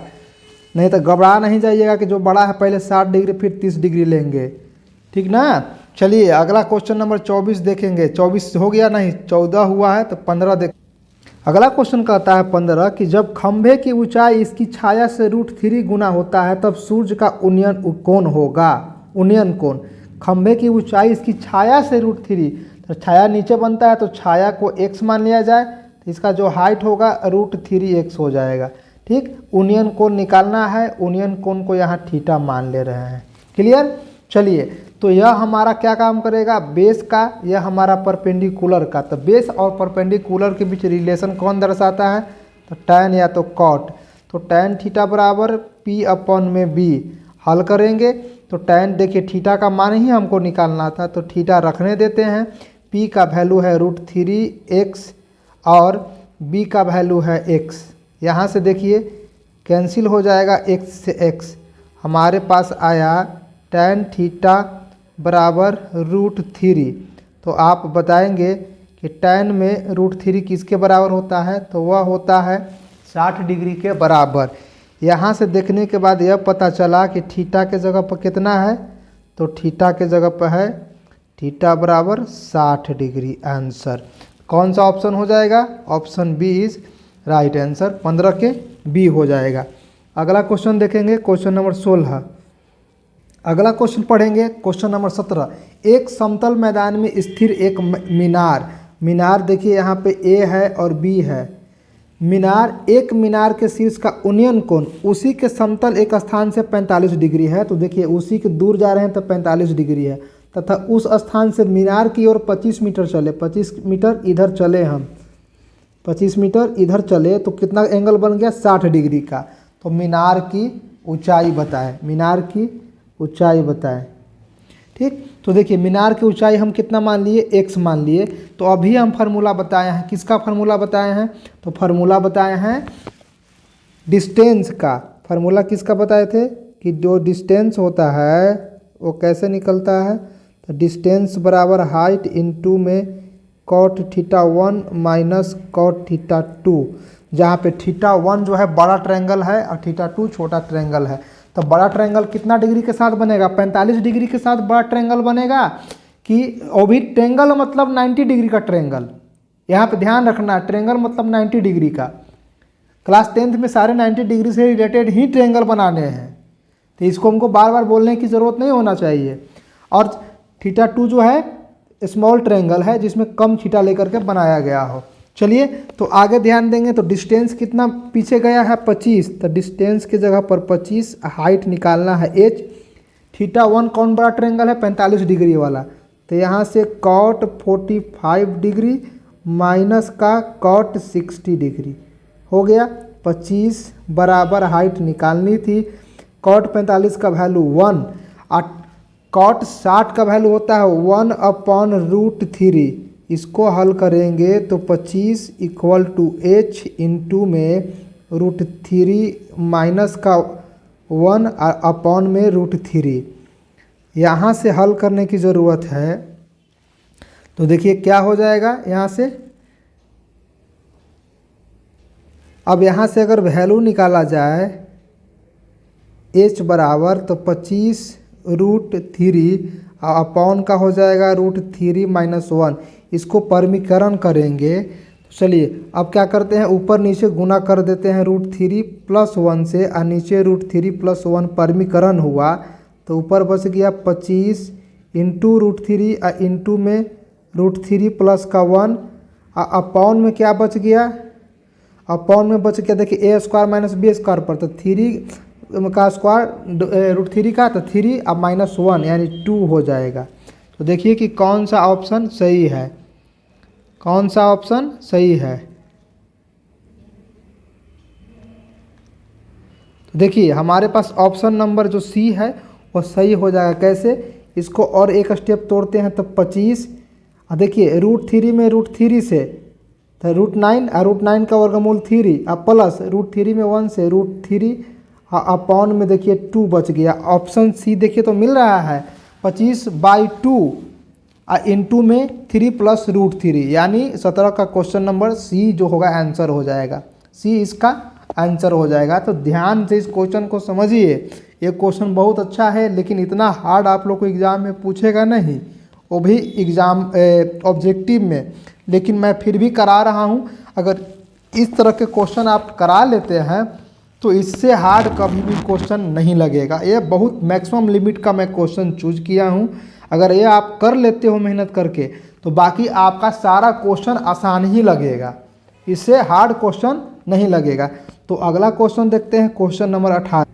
नहीं तो घबरा नहीं जाइएगा कि जो बड़ा है पहले 60 डिग्री फिर 30 डिग्री लेंगे, ठीक ना। चलिए अगला क्वेश्चन नंबर 24 देखेंगे। 24 हो गया नहीं, 14 हुआ है तो 15 देख। अगला क्वेश्चन कहता है 15 कि जब खंभे की ऊंचाई इसकी छाया से √3 गुना होता है तब सूर्य का उन्नयन कोण होगा। उन्नयन कोण, खंभे की ऊंचाई इसकी छाया से √3, तो छाया नीचे बनता है तो छाया को x मान लिया जाए तो इसका जो हाइट होगा √3x हो जाएगा, ठीक। उन्नयन कोण निकालना है, उन्नयन कोण को यहाँ थीटा मान ले रहे हैं। क्लियर। चलिए तो यह हमारा क्या काम करेगा, बेस का, यह हमारा परपेंडिकुलर का। तो बेस और परपेंडिकुलर के बीच रिलेशन कौन दर्शाता है, तो tan या तो cot। तो tan थीटा बराबर P/b। हल करेंगे तो tan, देखिए थीटा का मान ही हमको निकालना था तो थीटा रखने देते हैं। P का वैल्यू है √3x और B का वैल्यू है x। यहाँ से देखिए कैंसिल हो जाएगा x से x, हमारे पास आया tan थीटा बराबर √3। तो आप बताएंगे कि tan में √3 किसके बराबर होता है, तो वह होता है 60 डिग्री के बराबर। यहाँ से देखने के बाद यह पता चला कि थीटा के जगह पर कितना है, तो थीटा के जगह पर है थीटा बराबर 60 डिग्री। आंसर कौन सा ऑप्शन हो जाएगा, option B is right answer. 15 के बी हो जाएगा। अगला क्वेश्चन देखेंगे, क्वेश्चन नंबर 16। अगला क्वेश्चन पढ़ेंगे क्वेश्चन नंबर 17। एक समतल मैदान में स्थिर एक मीनार देखिए यहाँ पे ए है और बी है। एक मीनार के शीर्ष का उन्नयन कोण उसी के समतल एक स्थान से 45 डिग्री है। तो देखिए उसी के दूर जा रहे हैं तो 45 डिग्री है, तथा उस स्थान से मीनार की ओर 25 मीटर चले, 25 मीटर इधर चले, हम 25 मीटर इधर चले तो कितना एंगल बन गया, 60 डिग्री का। तो मीनार की ऊंचाई बताएं, मीनार की ऊंचाई बताएं, ठीक। तो देखिए मीनार की ऊंचाई हम कितना मान लिए, x मान लिए। तो अभी हम फार्मूला बताए हैं, किसका फार्मूला बताए हैं, तो फार्मूला बताए हैं डिस्टेंस का। फार्मूला किसका बताए थे कि जो डिस्टेंस होता है वो कैसे निकलता है, तो डिस्टेंस बराबर हाइट इंटू में cot theta 1 minus cot theta 2, जहाँ पे थीटा 1 जो है बड़ा ट्रायंगल है और थीटा 2 छोटा ट्रायंगल है। तो बड़ा ट्रायंगल कितना डिग्री के साथ बनेगा, 45 डिग्री के साथ बड़ा ट्रायंगल बनेगा, कि वो भी ट्रायंगल मतलब 90 डिग्री का ट्रायंगल। यहाँ पे ध्यान रखना, ट्रायंगल मतलब 90 डिग्री का। क्लास 10th में सारे 90 डिग्री से रिलेटेड ही ट्रायंगल बनाने हैं, तो इसको हमको बार बार बोलने की ज़रूरत नहीं होना चाहिए। और थीटा 2 जो है स्मॉल ट्रायंगल है जिसमें कम थीटा लेकर के बनाया गया हो। चलिए तो आगे ध्यान देंगे तो डिस्टेंस कितना पीछे गया है, 25। तो डिस्टेंस की जगह पर 25, हाइट निकालना है h। थीटा 1 कौन बड़ा ट्रायंगल है, 45 डिग्री वाला। तो यहाँ से cot 45 डिग्री माइनस का cot 60 डिग्री हो गया। 25 बराबर हाइट निकालनी थी, cot 45 का वैल्यू 1 और cot 60 का वैल्यू होता है 1/√3। इसको हल करेंगे तो 25 = h इंटू में √3 माइनस का 1 अपॉन में √3। यहाँ से हल करने की ज़रूरत है। तो देखिए क्या हो जाएगा यहाँ से। अब यहाँ से अगर वैल्यू निकाला जाए h बराबर, तो 25√3 अपॉन का हो जाएगा √3 - 1। इसको परमीकरण करेंगे। तो चलिए अब क्या करते हैं, ऊपर नीचे गुना कर देते हैं √3 + 1 से, और नीचे √3 + 1 परमीकरण हुआ। तो ऊपर बच गया 25 इंटू √3 इंटू में √3 प्लस का 1, अपॉन में क्या बच गया, अपॉन में बच गया देखिए a² - b² पर, तो 3 का स्क्वायर √3 का, तो 3 अब -1 यानी 2 हो जाएगा। तो देखिए कि कौन सा ऑप्शन सही है, कौन सा ऑप्शन सही है। तो देखिए हमारे पास ऑप्शन नंबर जो सी है वो सही हो जाएगा। कैसे, इसको और एक स्टेप तोड़ते हैं तो 25, देखिए √3 में √3 से तो √9, और √9 का वर्गमूल 3, अब प्लस √3 में 1 से √3, अपॉन में देखिए 2 बच गया। ऑप्शन सी देखिए तो मिल रहा है 25/2 इंटू में 3 + √3, यानी 17 का क्वेश्चन नंबर सी जो होगा आंसर हो जाएगा। सी इसका आंसर हो जाएगा। तो ध्यान से इस क्वेश्चन को समझिए। ये क्वेश्चन बहुत अच्छा है, लेकिन इतना हार्ड आप लोग को एग्ज़ाम में पूछेगा नहीं, वो भी एग्ज़ाम ऑब्जेक्टिव में। लेकिन मैं फिर भी करा रहा हूँ। अगर इस तरह के क्वेश्चन आप करा लेते हैं तो इससे हार्ड कभी भी क्वेश्चन नहीं लगेगा। ये बहुत मैक्सिमम लिमिट का मैं क्वेश्चन चूज किया हूँ। अगर ये आप कर लेते हो मेहनत करके, तो बाकी आपका सारा क्वेश्चन आसान ही लगेगा, इससे हार्ड क्वेश्चन नहीं लगेगा। तो अगला क्वेश्चन देखते हैं, क्वेश्चन नंबर 18।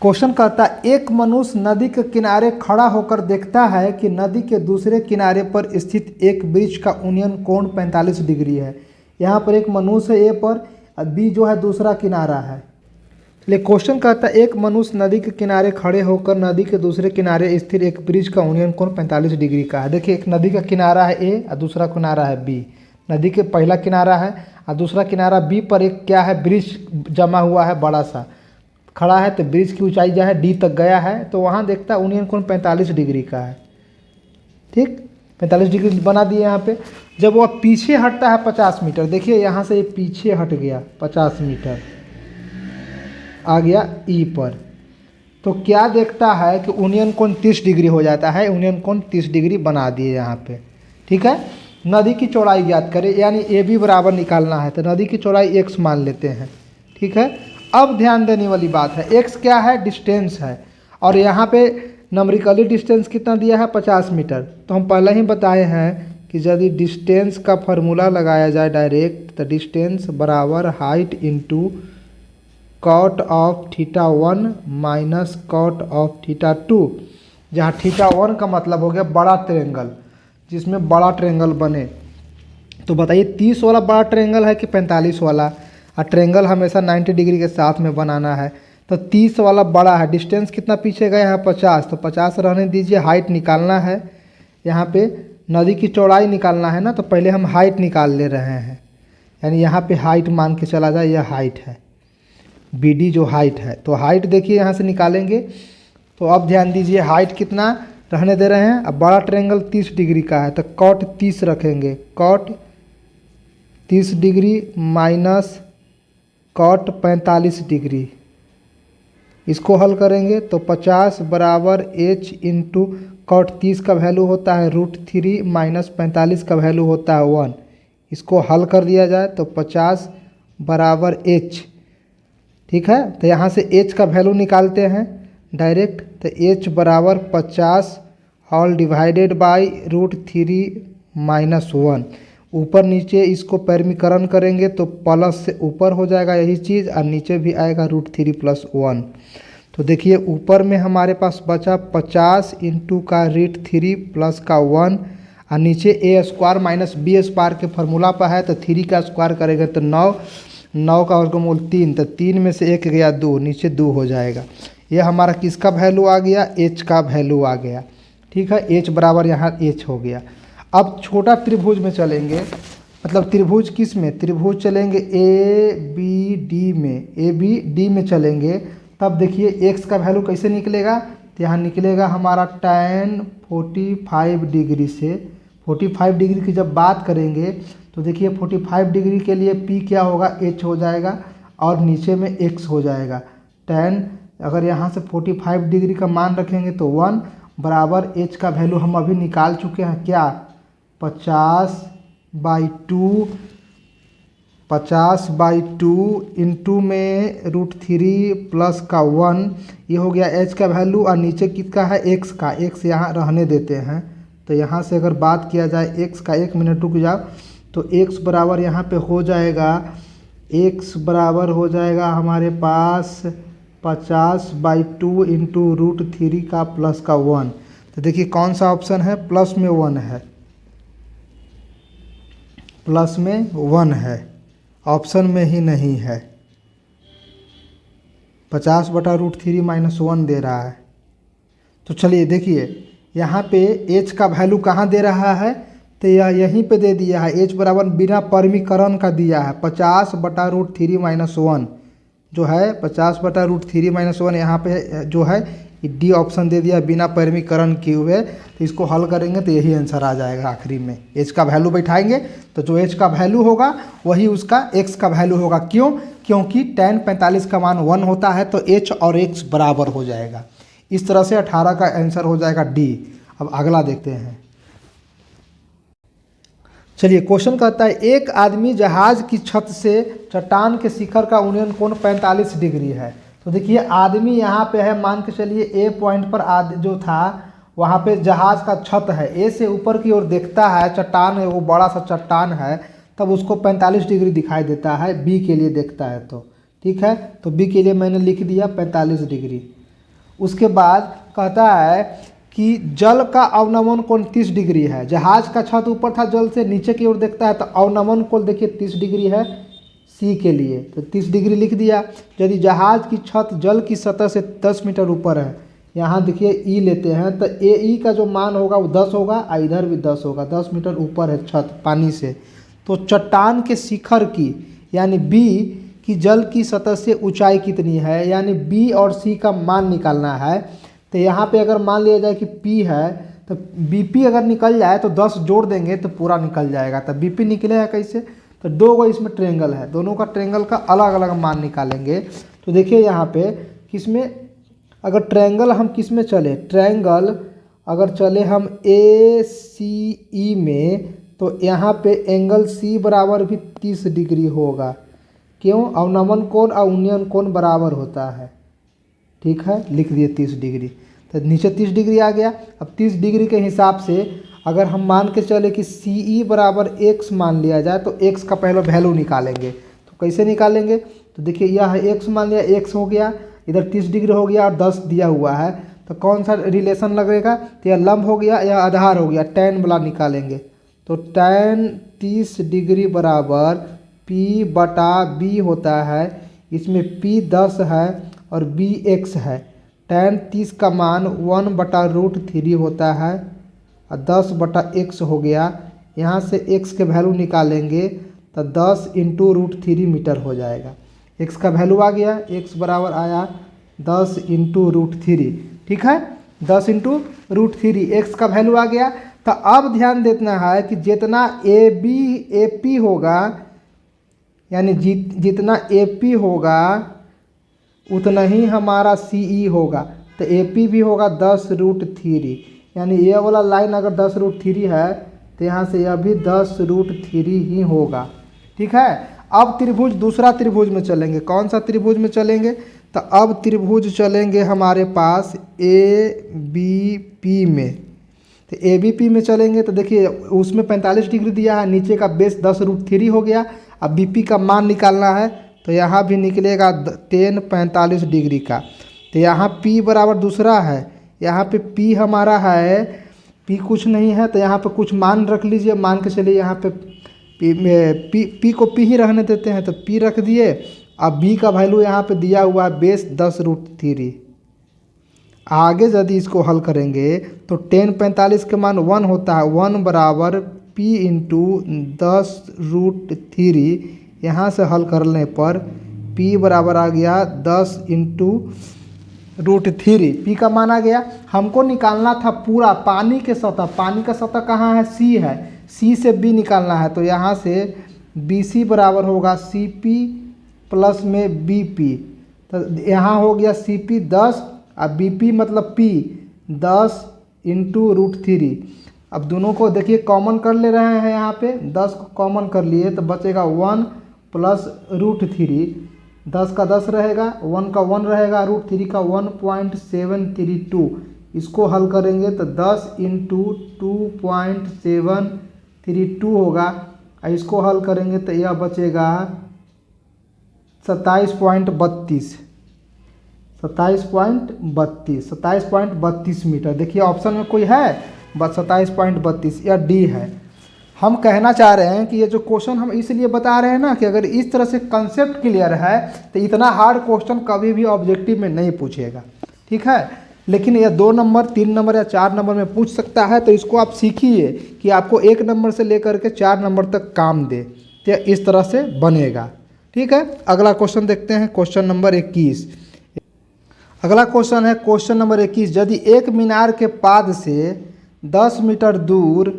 क्वेश्चन कहता है, एक मनुष्य नदी के किनारे खड़ा होकर देखता है कि नदी के दूसरे किनारे पर स्थित एक वृक्ष का उन्नयन कोण 45 डिग्री है। यहाँ पर एक मनुष्य है ए पर, बी जो है दूसरा किनारा है। ले क्वेश्चन कहता है, एक मनुष्य नदी के किनारे खड़े होकर नदी के दूसरे किनारे स्थित एक वृक्ष का उन्नयन कोण 45 डिग्री का है। देखिए एक नदी का किनारा है ए और दूसरा किनारा है बी। नदी के पहला किनारा है और दूसरा किनारा बी पर एक क्या है, वृक्ष जमा हुआ है बड़ा सा खड़ा है। तो वृक्ष की ऊंचाई जो है डी तक गया है। तो वहाँ देखता है उन्नयन कोण 45 डिग्री का है। ठीक, 45 डिग्री बना दिए यहाँ पे। जब वह पीछे हटता है 50 मीटर, देखिए यहाँ से ये पीछे हट गया 50 मीटर, आ गया ई पर, तो क्या देखता है कि उन्नयन कोण 30 डिग्री हो जाता है। उन्नयन कोण 30 डिग्री बना दिए यहाँ पे। ठीक है, नदी की चौड़ाई ज्ञात करें, यानी ए बी बराबर निकालना है। तो नदी की चौड़ाई x मान लेते हैं। ठीक है, अब ध्यान देने वाली बात है, x क्या है, डिस्टेंस है, और यहाँ पे नंबरिकली डिस्टेंस कितना दिया है 50 मीटर। तो हम पहले ही बताए हैं कि यदि डिस्टेंस का फॉर्मूला लगाया जाए डायरेक्ट, तो डिस्टेंस बराबर height into cot of θ1 minus cot of θ2, जहाँ θ1 का मतलब हो गया बड़ा ट्रायंगल, जिसमें बड़ा ट्रायंगल बने। तो बताइए 30 वाला बड़ा ट्रायंगल है कि 45 वाला, और ट्रायंगल हमेशा 90 डिग्री के साथ में बनाना है। तो 30 वाला बड़ा है। डिस्टेंस कितना पीछे गया है 50, तो 50 रहने दीजिए। हाइट निकालना है, यहाँ पे नदी की चौड़ाई निकालना है ना, तो पहले हम हाइट निकाल ले रहे हैं। यानी यहाँ पे हाइट मान के चला जाए, यह हाइट है बी डी जो हाइट है। तो हाइट देखिए यहाँ से निकालेंगे। तो अब ध्यान दीजिए हाइट कितना रहने दे रहे हैं। अब बड़ा ट्रायंगल 30 डिग्री का है, तो कॉट 30 रखेंगे। Cot 30 degree minus cot 45 degree, इसको हल करेंगे तो 50 बराबर h इंटू कॉट 30 का वैल्यू होता है √3 माइनस 45 का वैल्यू होता है 1। इसको हल कर दिया जाए तो 50 बराबर h। ठीक है, तो यहाँ से h का वैल्यू निकालते हैं डायरेक्ट। तो h बराबर 50 ऑल डिवाइडेड बाई √3 माइनस 1। ऊपर नीचे इसको परिमीकरण करेंगे तो प्लस से ऊपर हो जाएगा यही चीज़, और नीचे भी आएगा √3 + 1। तो देखिए ऊपर में हमारे पास बचा 50 इंटू का √3 प्लस का 1, और नीचे a² माइनस b² के फार्मूला पर है। तो 3 का स्क्वायर करेंगे तो 9, 9 का वर्गमूल 3, तो 3 में से 1 गया 2, नीचे 2 हो जाएगा। यह हमारा किसका वैल्यू आ गया, h का वैल्यू आ गया। ठीक है, h बराबर यहाँ h हो गया। अब छोटा त्रिभुज में चलेंगे, मतलब त्रिभुज किस में, त्रिभुज चलेंगे ए बी डी में, ए बी डी में चलेंगे। तब देखिए एक्स का वैल्यू कैसे निकलेगा, तो यहाँ निकलेगा हमारा tan 45 डिग्री से। 45 डिग्री की जब बात करेंगे तो देखिए 45 डिग्री के लिए P क्या होगा, H हो जाएगा और नीचे में x हो जाएगा। tan अगर यहाँ से 45 डिग्री का मान रखेंगे तो 1 बराबर h का वैल्यू हम अभी निकाल चुके हैं क्या, 50/2 इंटू में √3 प्लस का 1, ये हो गया h का वैल्यू। और नीचे किसका है, x का, x यहाँ रहने देते हैं। तो यहाँ से अगर बात किया जाए x का, 1 मिनट रुक जाओ, तो x बराबर यहाँ पे हो जाएगा, x बराबर हो जाएगा हमारे पास 50/2 इंटू √3 का प्लस का 1। तो देखिए कौन सा ऑप्शन है, प्लस में 1 है, प्लस में 1 है, ऑप्शन में ही नहीं है। 50/√3 माइनस 1 दे रहा है। तो चलिए देखिए यहाँ पे h का वैल्यू कहाँ दे रहा है, तो यह यहीं पे दे दिया है। h बराबर बिना परिमीकरण का दिया है 50/√3 माइनस 1 जो है 50/√3 माइनस 1 यहाँ पे जो है डी ऑप्शन दे दिया बिना परिमीकरण किए हुए। तो इसको हल करेंगे तो यही आंसर आ जाएगा। आखिरी में h का वैल्यू बैठाएंगे तो जो h का वैल्यू होगा वही उसका x का वैल्यू होगा। क्यों, क्योंकि tan 45 का मान 1 होता है तो h और x बराबर हो जाएगा। इस तरह से 18 का आंसर हो जाएगा डी। अब अगला देखते हैं। चलिए क्वेश्चन कहता है एक आदमी जहाज की छत से चट्टान के शिखर का उन्नयन कोण 45 डिग्री है। तो देखिए आदमी यहाँ पे है, मान के चलिए ए पॉइंट पर जो था वहाँ पे जहाज का छत है, ए से ऊपर की ओर देखता है, चट्टान है, वो बड़ा सा चट्टान है, तब उसको 45 डिग्री दिखाई देता है। बी के लिए देखता है तो ठीक है, तो बी के लिए मैंने लिख दिया 45 डिग्री। उसके बाद कहता है कि जल का अवनमन कोण 30 डिग्री है। जहाज का छत ऊपर था, जल से नीचे की ओर देखता है, तो अवनमन कोण देखिए 30 डिग्री है सी के लिए, तो 30 डिग्री लिख दिया। यदि जहाज की छत जल की सतह से 10 मीटर ऊपर है, यहाँ देखिए ई लेते हैं, तो ए ई का जो मान होगा वो 10 होगा और इधर भी 10 होगा, 10 मीटर ऊपर है छत पानी से। तो चट्टान के शिखर की यानी बी की जल की सतह से ऊंचाई कितनी है, यानी बी और सी का मान निकालना है। तो यहाँ पे अगर मान लिया जाए कि P है तो BP अगर निकल जाए तो 10 जोड़ देंगे तो पूरा निकल जाएगा। तो BP निकलेगा कैसे, तो दो गो इसमें ट्रेंगल है, दोनों का ट्रेंगल का अलग अलग मान निकालेंगे। तो देखिए यहाँ पे किसमें अगर ट्रेंगल हम किस में चले, ट्रायंगल अगर चले हम ACE में, तो यहाँ पे एंगल C बराबर भी 30 डिग्री होगा। क्यों, अवनमन कोण और उन्नयन कोण बराबर होता है। ठीक है, लिख दिए 30 डिग्री, तो नीचे 30 डिग्री आ गया। अब 30 डिग्री के हिसाब से अगर हम मान के चले कि CE बराबर x मान लिया जाए तो x का पहले वैल्यू निकालेंगे। तो कैसे निकालेंगे, तो देखिए यह है x मान लिया, x हो गया, इधर 30 डिग्री हो गया और 10 दिया हुआ है, तो कौन सा रिलेशन लगेगा, तो यह लंब हो गया या आधार हो गया, tan वाला निकालेंगे। तो tan 30 डिग्री बराबर P/B होता है, इसमें P 10 है और B x है। tan 30 का मान 1/√3 होता है और 10/x हो गया। यहाँ से x के वैल्यू निकालेंगे तो 10 इंटू √3 मीटर हो जाएगा। x का वैल्यू आ गया, x बराबर आया 10 इंटू √3। ठीक है, 10 इंटू √3 x का वैल्यू आ गया। तो अब ध्यान देना है कि जितना AP होगा, यानी जितना AP होगा उतना ही हमारा CE होगा। तो AP भी होगा 10√3, यानी ये वाला लाइन अगर 10√3 है तो यहाँ से यह भी 10√3 ही होगा। ठीक है, अब त्रिभुज दूसरा त्रिभुज में चलेंगे। कौन सा त्रिभुज में चलेंगे, तो अब त्रिभुज चलेंगे हमारे पास ABP में। तो ABP में चलेंगे तो देखिए उसमें 45 डिग्री दिया है, नीचे का बेस 10√3 हो गया। अब BP का मान निकालना है तो यहाँ भी निकलेगा tan 45 डिग्री का। तो यहाँ P बराबर दूसरा है, यहाँ पे P हमारा है, P कुछ नहीं है तो यहाँ पे कुछ मान रख लीजिए। मान के चलिए यहाँ पे P को P ही रहने देते हैं, तो P रख दिए। अब B का वैल्यू यहाँ पे दिया हुआ है बेस 10√3। आगे यदि इसको हल करेंगे तो tan 45 के मान 1 होता है, 1 बराबर P इंटू 10√3। यहाँ से हल करने पर P बराबर आ गया 10 इंटू √3। P का मान आ गया। हमको निकालना था पूरा पानी के सतह। पानी का सतह कहाँ है? C है। C से B निकालना है, तो यहाँ से BC बराबर होगा CP प्लस में BP। तो यहाँ हो गया CP 10 और BP मतलब P 10 इंटू √3। अब दोनों को देखिए कॉमन कर ले रहे हैं, यहाँ पे 10 को कॉमन कर लिए तो बचेगा 1 प्लस √3। 10 का 10 रहेगा, 1 का 1 रहेगा, √3 का 1.732। इसको हल करेंगे तो 10 इंटू 2.732 होगा। इसको हल करेंगे तो यह बचेगा 27.32 मीटर। देखिए ऑप्शन में कोई है बस 27.32, यह डी है। हम कहना चाह रहे हैं कि ये जो क्वेश्चन हम इसलिए बता रहे हैं ना कि अगर इस तरह से कंसेप्ट क्लियर है तो इतना हार्ड क्वेश्चन कभी भी ऑब्जेक्टिव में नहीं पूछेगा, ठीक है। लेकिन यह 2 नंबर 3 नंबर या 4 नंबर में पूछ सकता है, तो इसको आप सीखिए कि आपको 1 नंबर से लेकर के 4 नंबर तक काम दे, तो इस तरह से बनेगा, ठीक है। अगला क्वेश्चन देखते हैं, क्वेश्चन नंबर 21। अगला क्वेश्चन है क्वेश्चन नंबर 21। यदि एक मीनार के पाद से 10 मीटर दूर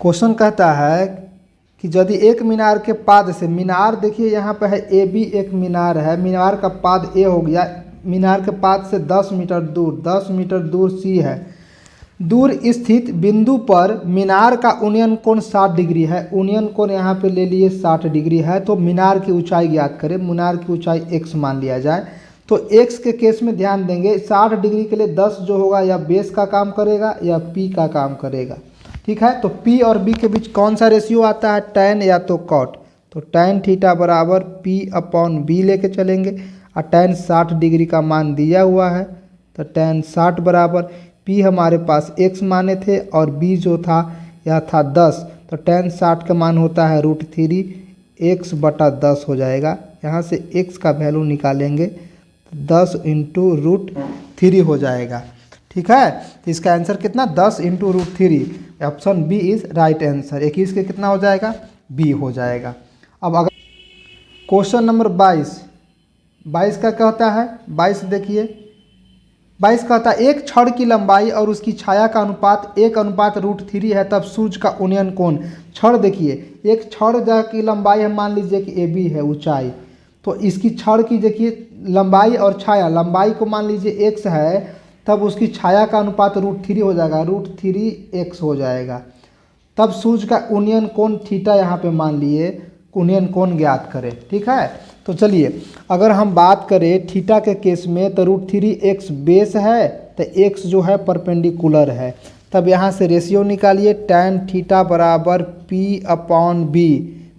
क्वेश्चन कहता है कि यदि एक मीनार के पाद से, मीनार देखिए यहाँ पे है ए बी, एक मीनार है, मीनार का पाद ए हो गया, मीनार के पाद से 10 मीटर दूर, 10 मीटर दूर सी है, दूर स्थित बिंदु पर मीनार का उन्नयन कोण 60 डिग्री है। उन्नयन कोण यहाँ पे ले लिए 60 डिग्री है। तो मीनार की ऊंचाई ज्ञात करें। मीनार की ऊंचाई x मान लिया जाए। तो x के केस में ध्यान देंगे 60 डिग्री के लिए 10 जो होगा या बेस का काम करेगा या p का काम करेगा, ठीक है। तो p और b के बीच कौन सा रेशियो आता है? tan या तो cot। तो tan थीटा बराबर p/b लेके चलेंगे और tan 60 डिग्री का मान दिया हुआ है, तो tan 60 बराबर p हमारे पास x माने थे और b जो था यह था 10, तो tan 60 का मान होता है √3, x/10 हो जाएगा। यहाँ से x का वैल्यू निकालेंगे 10 इंटू √3 हो जाएगा, ठीक है। तो इसका आंसर कितना? 10 into √3। Option B is right answer. 21 के कितना हो जाएगा? बी हो जाएगा। अब अगर क्वेश्चन नंबर 22 का कहता है, 22 देखिए, 22 कहता है एक छड़ की लंबाई और उसकी छाया का अनुपात 1:√3 है, तब सूर्य का उन्नयन कोण। छड़ देखिए, एक छड़ की लंबाई हम मान लीजिए कि ए बी है, ऊंचाई, तो इसकी छड़ की देखिए लंबाई और छाया, लंबाई को मान लीजिए x है, तब उसकी छाया का अनुपात √3 हो जाएगा, √3x हो जाएगा। तब सूर्य का उन्नयन कोण थीटा यहाँ पे मान लिए, उन्नयन कोण ज्ञात करें, ठीक है। तो चलिए अगर हम बात करें थीटा के केस में तो √3x बेस है, तो x जो है परपेंडिकुलर है। तब यहाँ से रेशियो निकालिए, tan थीटा बराबर p/b।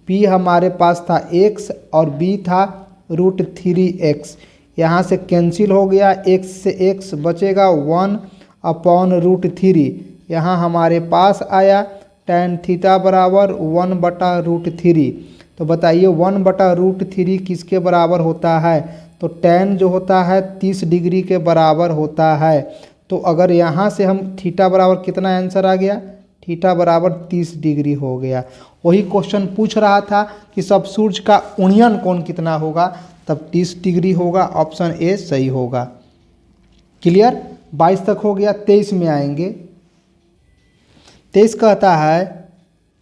p हमारे पास था x और b था √3x। यहाँ से कैंसिल हो गया, x से x बचेगा 1/√3। यहाँ हमारे पास आया tan थीटा बराबर 1/√3। तो बताइए 1/√3 किसके बराबर होता है? तो tan जो होता है 30 डिग्री के बराबर होता है। तो अगर यहाँ से हम थीटा बराबर कितना आंसर आ गया? थीटा बराबर 30 डिग्री हो गया। वही क्वेश्चन पूछ रहा था कि सब सूर्य का उन्नयन कोण कितना होगा, तब 30 डिग्री होगा। ऑप्शन ए सही होगा। क्लियर? 22 तक हो गया। 23 में आएंगे। 23 कहता है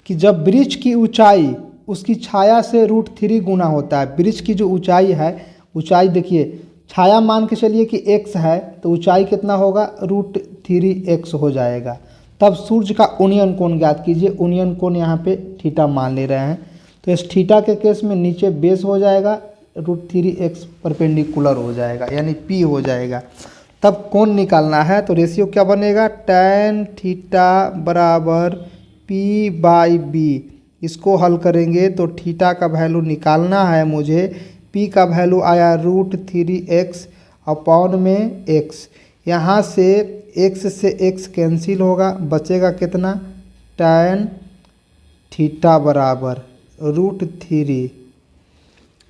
कि जब वृक्ष की ऊंचाई उसकी छाया से √3 गुना होता है। वृक्ष की जो ऊंचाई है, ऊंचाई देखिए, छाया मान के चलिए कि x है, तो ऊंचाई कितना होगा? √3x हो जाएगा। तब सूर्य का उन्नयन कोण ज्ञात कीजिए। उन्नयन कोण यहाँ पे थीटा मान ले रहे हैं, तो इस थीटा के केस में नीचे बेस हो जाएगा, √3x परपेंडिकुलर हो जाएगा, यानी p हो जाएगा। तब कोण निकालना है, तो रेशियो क्या बनेगा? tan थीटा बराबर p/b। इसको हल करेंगे तो थीटा का वैल्यू निकालना है मुझे। p का वैल्यू आया √3x अपॉन में x। यहाँ से x से x कैंसिल होगा, बचेगा कितना? tan थीटा बराबर √3,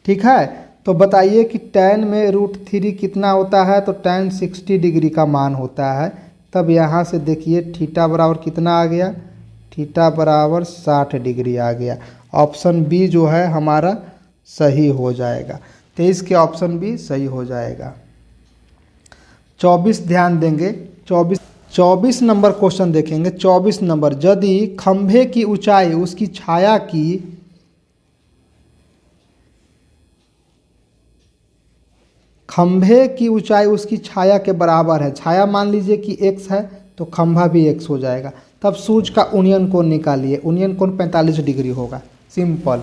ठीक है। तो बताइए कि tan में √3 कितना होता है? तो tan 60 डिग्री का मान होता है। तब यहाँ से देखिए थीटा बराबर कितना आ गया? थीटा बराबर 60 डिग्री आ गया। ऑप्शन बी जो है हमारा सही हो जाएगा। 23 के ऑप्शन बी सही हो जाएगा। 24 ध्यान देंगे। 24 नंबर क्वेश्चन देखेंगे। 24 नंबर, यदि खंभे की ऊंचाई उसकी छाया की ऊंचाई उसकी छाया के बराबर है। छाया मान लीजिए कि x है तो खंभा भी x हो जाएगा। तब सूर्य का उन्नयन कोण निकालिए। उन्नयन कोण 45 डिग्री होगा। सिंपल।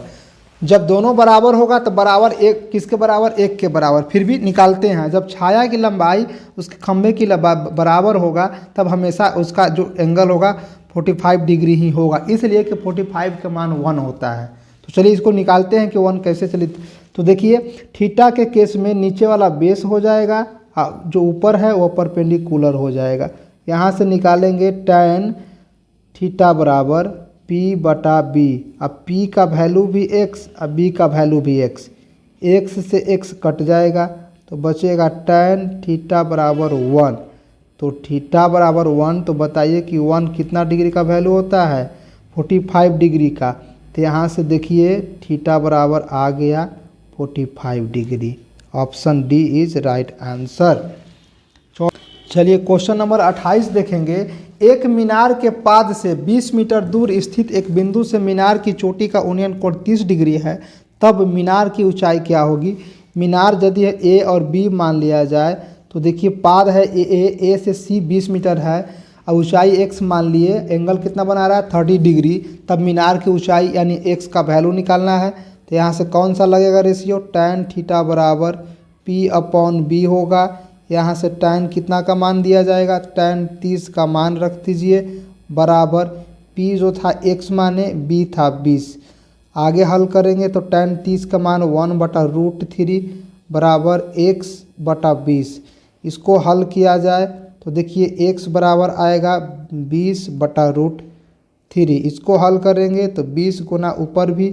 जब दोनों बराबर होगा तो बराबर एक किसके बराबर, एक के बराबर। फिर भी निकालते हैं। जब छाया की लंबाई उसके खंभे की बराबर होगा तब हमेशा उसका जो एंगल होगा 45 डिग्री ही होगा, इसलिए कि 45 का मान 1 होता है। तो चलिए इसको निकालते हैं कि 1 कैसे चलिए। तो देखिए थीटा के केस में नीचे वाला बेस हो जाएगा, जो ऊपर है वो परपेंडिकुलर हो जाएगा। यहाँ से निकालेंगे tan थीटा बराबर P बटा B। अब P का वैल्यू भी x, अब B का वैल्यू भी x। x से x कट जाएगा तो बचेगा tan थीटा बराबर 1। तो थीटा बराबर 1, तो बताइए कि 1 कितना डिग्री का वैल्यू होता है, 45 डिग्री का। तो यहाँ से देखिए थीटा बराबर आ गया 45 degree. Option D is right answer. चलिए क्वेश्चन नंबर 28 देखेंगे। एक मीनार के पाद से 20 मीटर दूर स्थित एक बिंदु से मीनार की चोटी का उन्नयन कोण 30 डिग्री है, तब मीनार की ऊंचाई क्या होगी। मीनार यदि ए और बी मान लिया जाए तो देखिए पाद है ए से सी 20 मीटर है और ऊंचाई एक्स मान लिए, एंगल कितना बना रहा है 30 डिग्री। तब मीनार की ऊंचाई यानी एक्स का वैल्यू निकालना है। तो यहाँ से कौन सा लगेगा रेशियो, tan थीटा बराबर P अपॉन B होगा। यहाँ से tan कितना का मान दिया जाएगा, tan 30 का मान रख दीजिए बराबर P जो था x माने, B था 20। आगे हल करेंगे तो tan 30 का मान 1/√3 बराबर x बटा 20। इसको हल किया जाए तो देखिए x बराबर आएगा 20/√3। इसको हल करेंगे तो 20 गुना ऊपर भी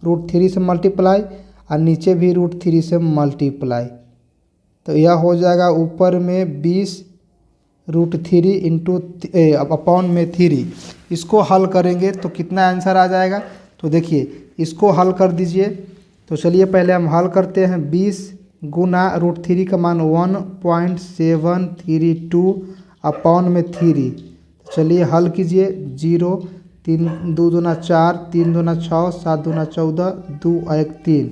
√3 से मल्टीप्लाई और नीचे भी √3 से मल्टीप्लाई। तो यह हो जाएगा ऊपर में 20√3 इंटू अपॉन में 3। इसको हल करेंगे तो कितना आंसर आ जाएगा, तो देखिए इसको हल कर दीजिए। तो चलिए पहले हम हल करते हैं। 20 गुना √3 का मान 1.732 अपॉन में 3। चलिए हल कीजिए। 0 3 2 दूना 4, 3 दूना 6, 7 दूना 14, 2 1 3,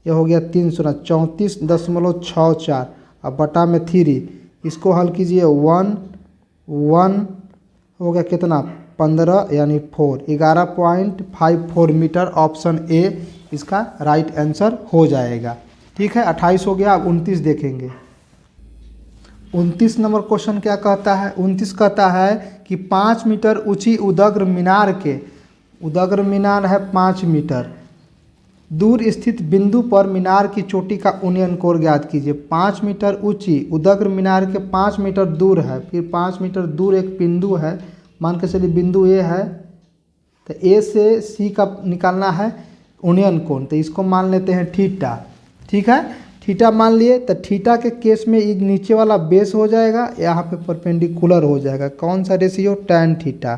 यह हो गया 3 सुना 34.64। अब बटा में 3, इसको हल कीजिए। 1 हो गया कितना 15 यानी 4, 11.54 मीटर। ऑप्शन ए इसका राइट आंसर हो जाएगा। ठीक है, 28 हो गया। अब 29 देखेंगे। 29 नंबर क्वेश्चन क्या कहता है। 29 कहता है कि 5 मीटर ऊंची उदग्र मीनार के, उदग्र मीनार है 5 मीटर दूर स्थित बिंदु पर मीनार की चोटी का उन्नयन कोण ज्ञात कीजिए। 5 मीटर ऊंची उदग्र मीनार के 5 मीटर दूर है, फिर 5 मीटर दूर एक बिंदु है, मान के चलिए बिंदु ए है। तो ए से सी का निकालना है उन्नयन कोण, तो इसको मान लेते हैं थीटा। ठीक है, थीटा मान लिए। तो थीटा के केस में ये नीचे वाला बेस हो जाएगा, यहाँ पे परपेंडिकुलर हो जाएगा। कौन सा रेशियो, tan थीटा।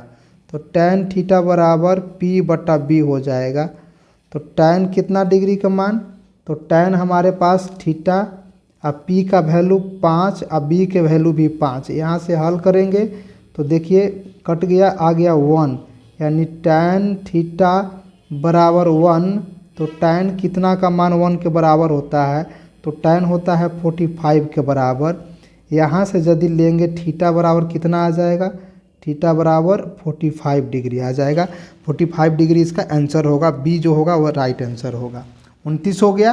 तो tan थीटा बराबर P बटा B हो जाएगा। तो tan कितना डिग्री का मान, तो tan हमारे पास थीटा, अब P का वैल्यू 5 और B के वैल्यू भी 5। यहाँ से हल करेंगे तो देखिए कट गया, आ गया 1, यानी tan थीटा बराबर 1। तो tan कितना का मान 1 के बराबर होता है, तो tan होता है 45 के बराबर। यहाँ से यदि लेंगे थीटा बराबर कितना आ जाएगा, थीटा बराबर 45 डिग्री आ जाएगा। 45 डिग्री इसका आंसर होगा। बी जो होगा वह राइट आंसर होगा। 29 हो गया।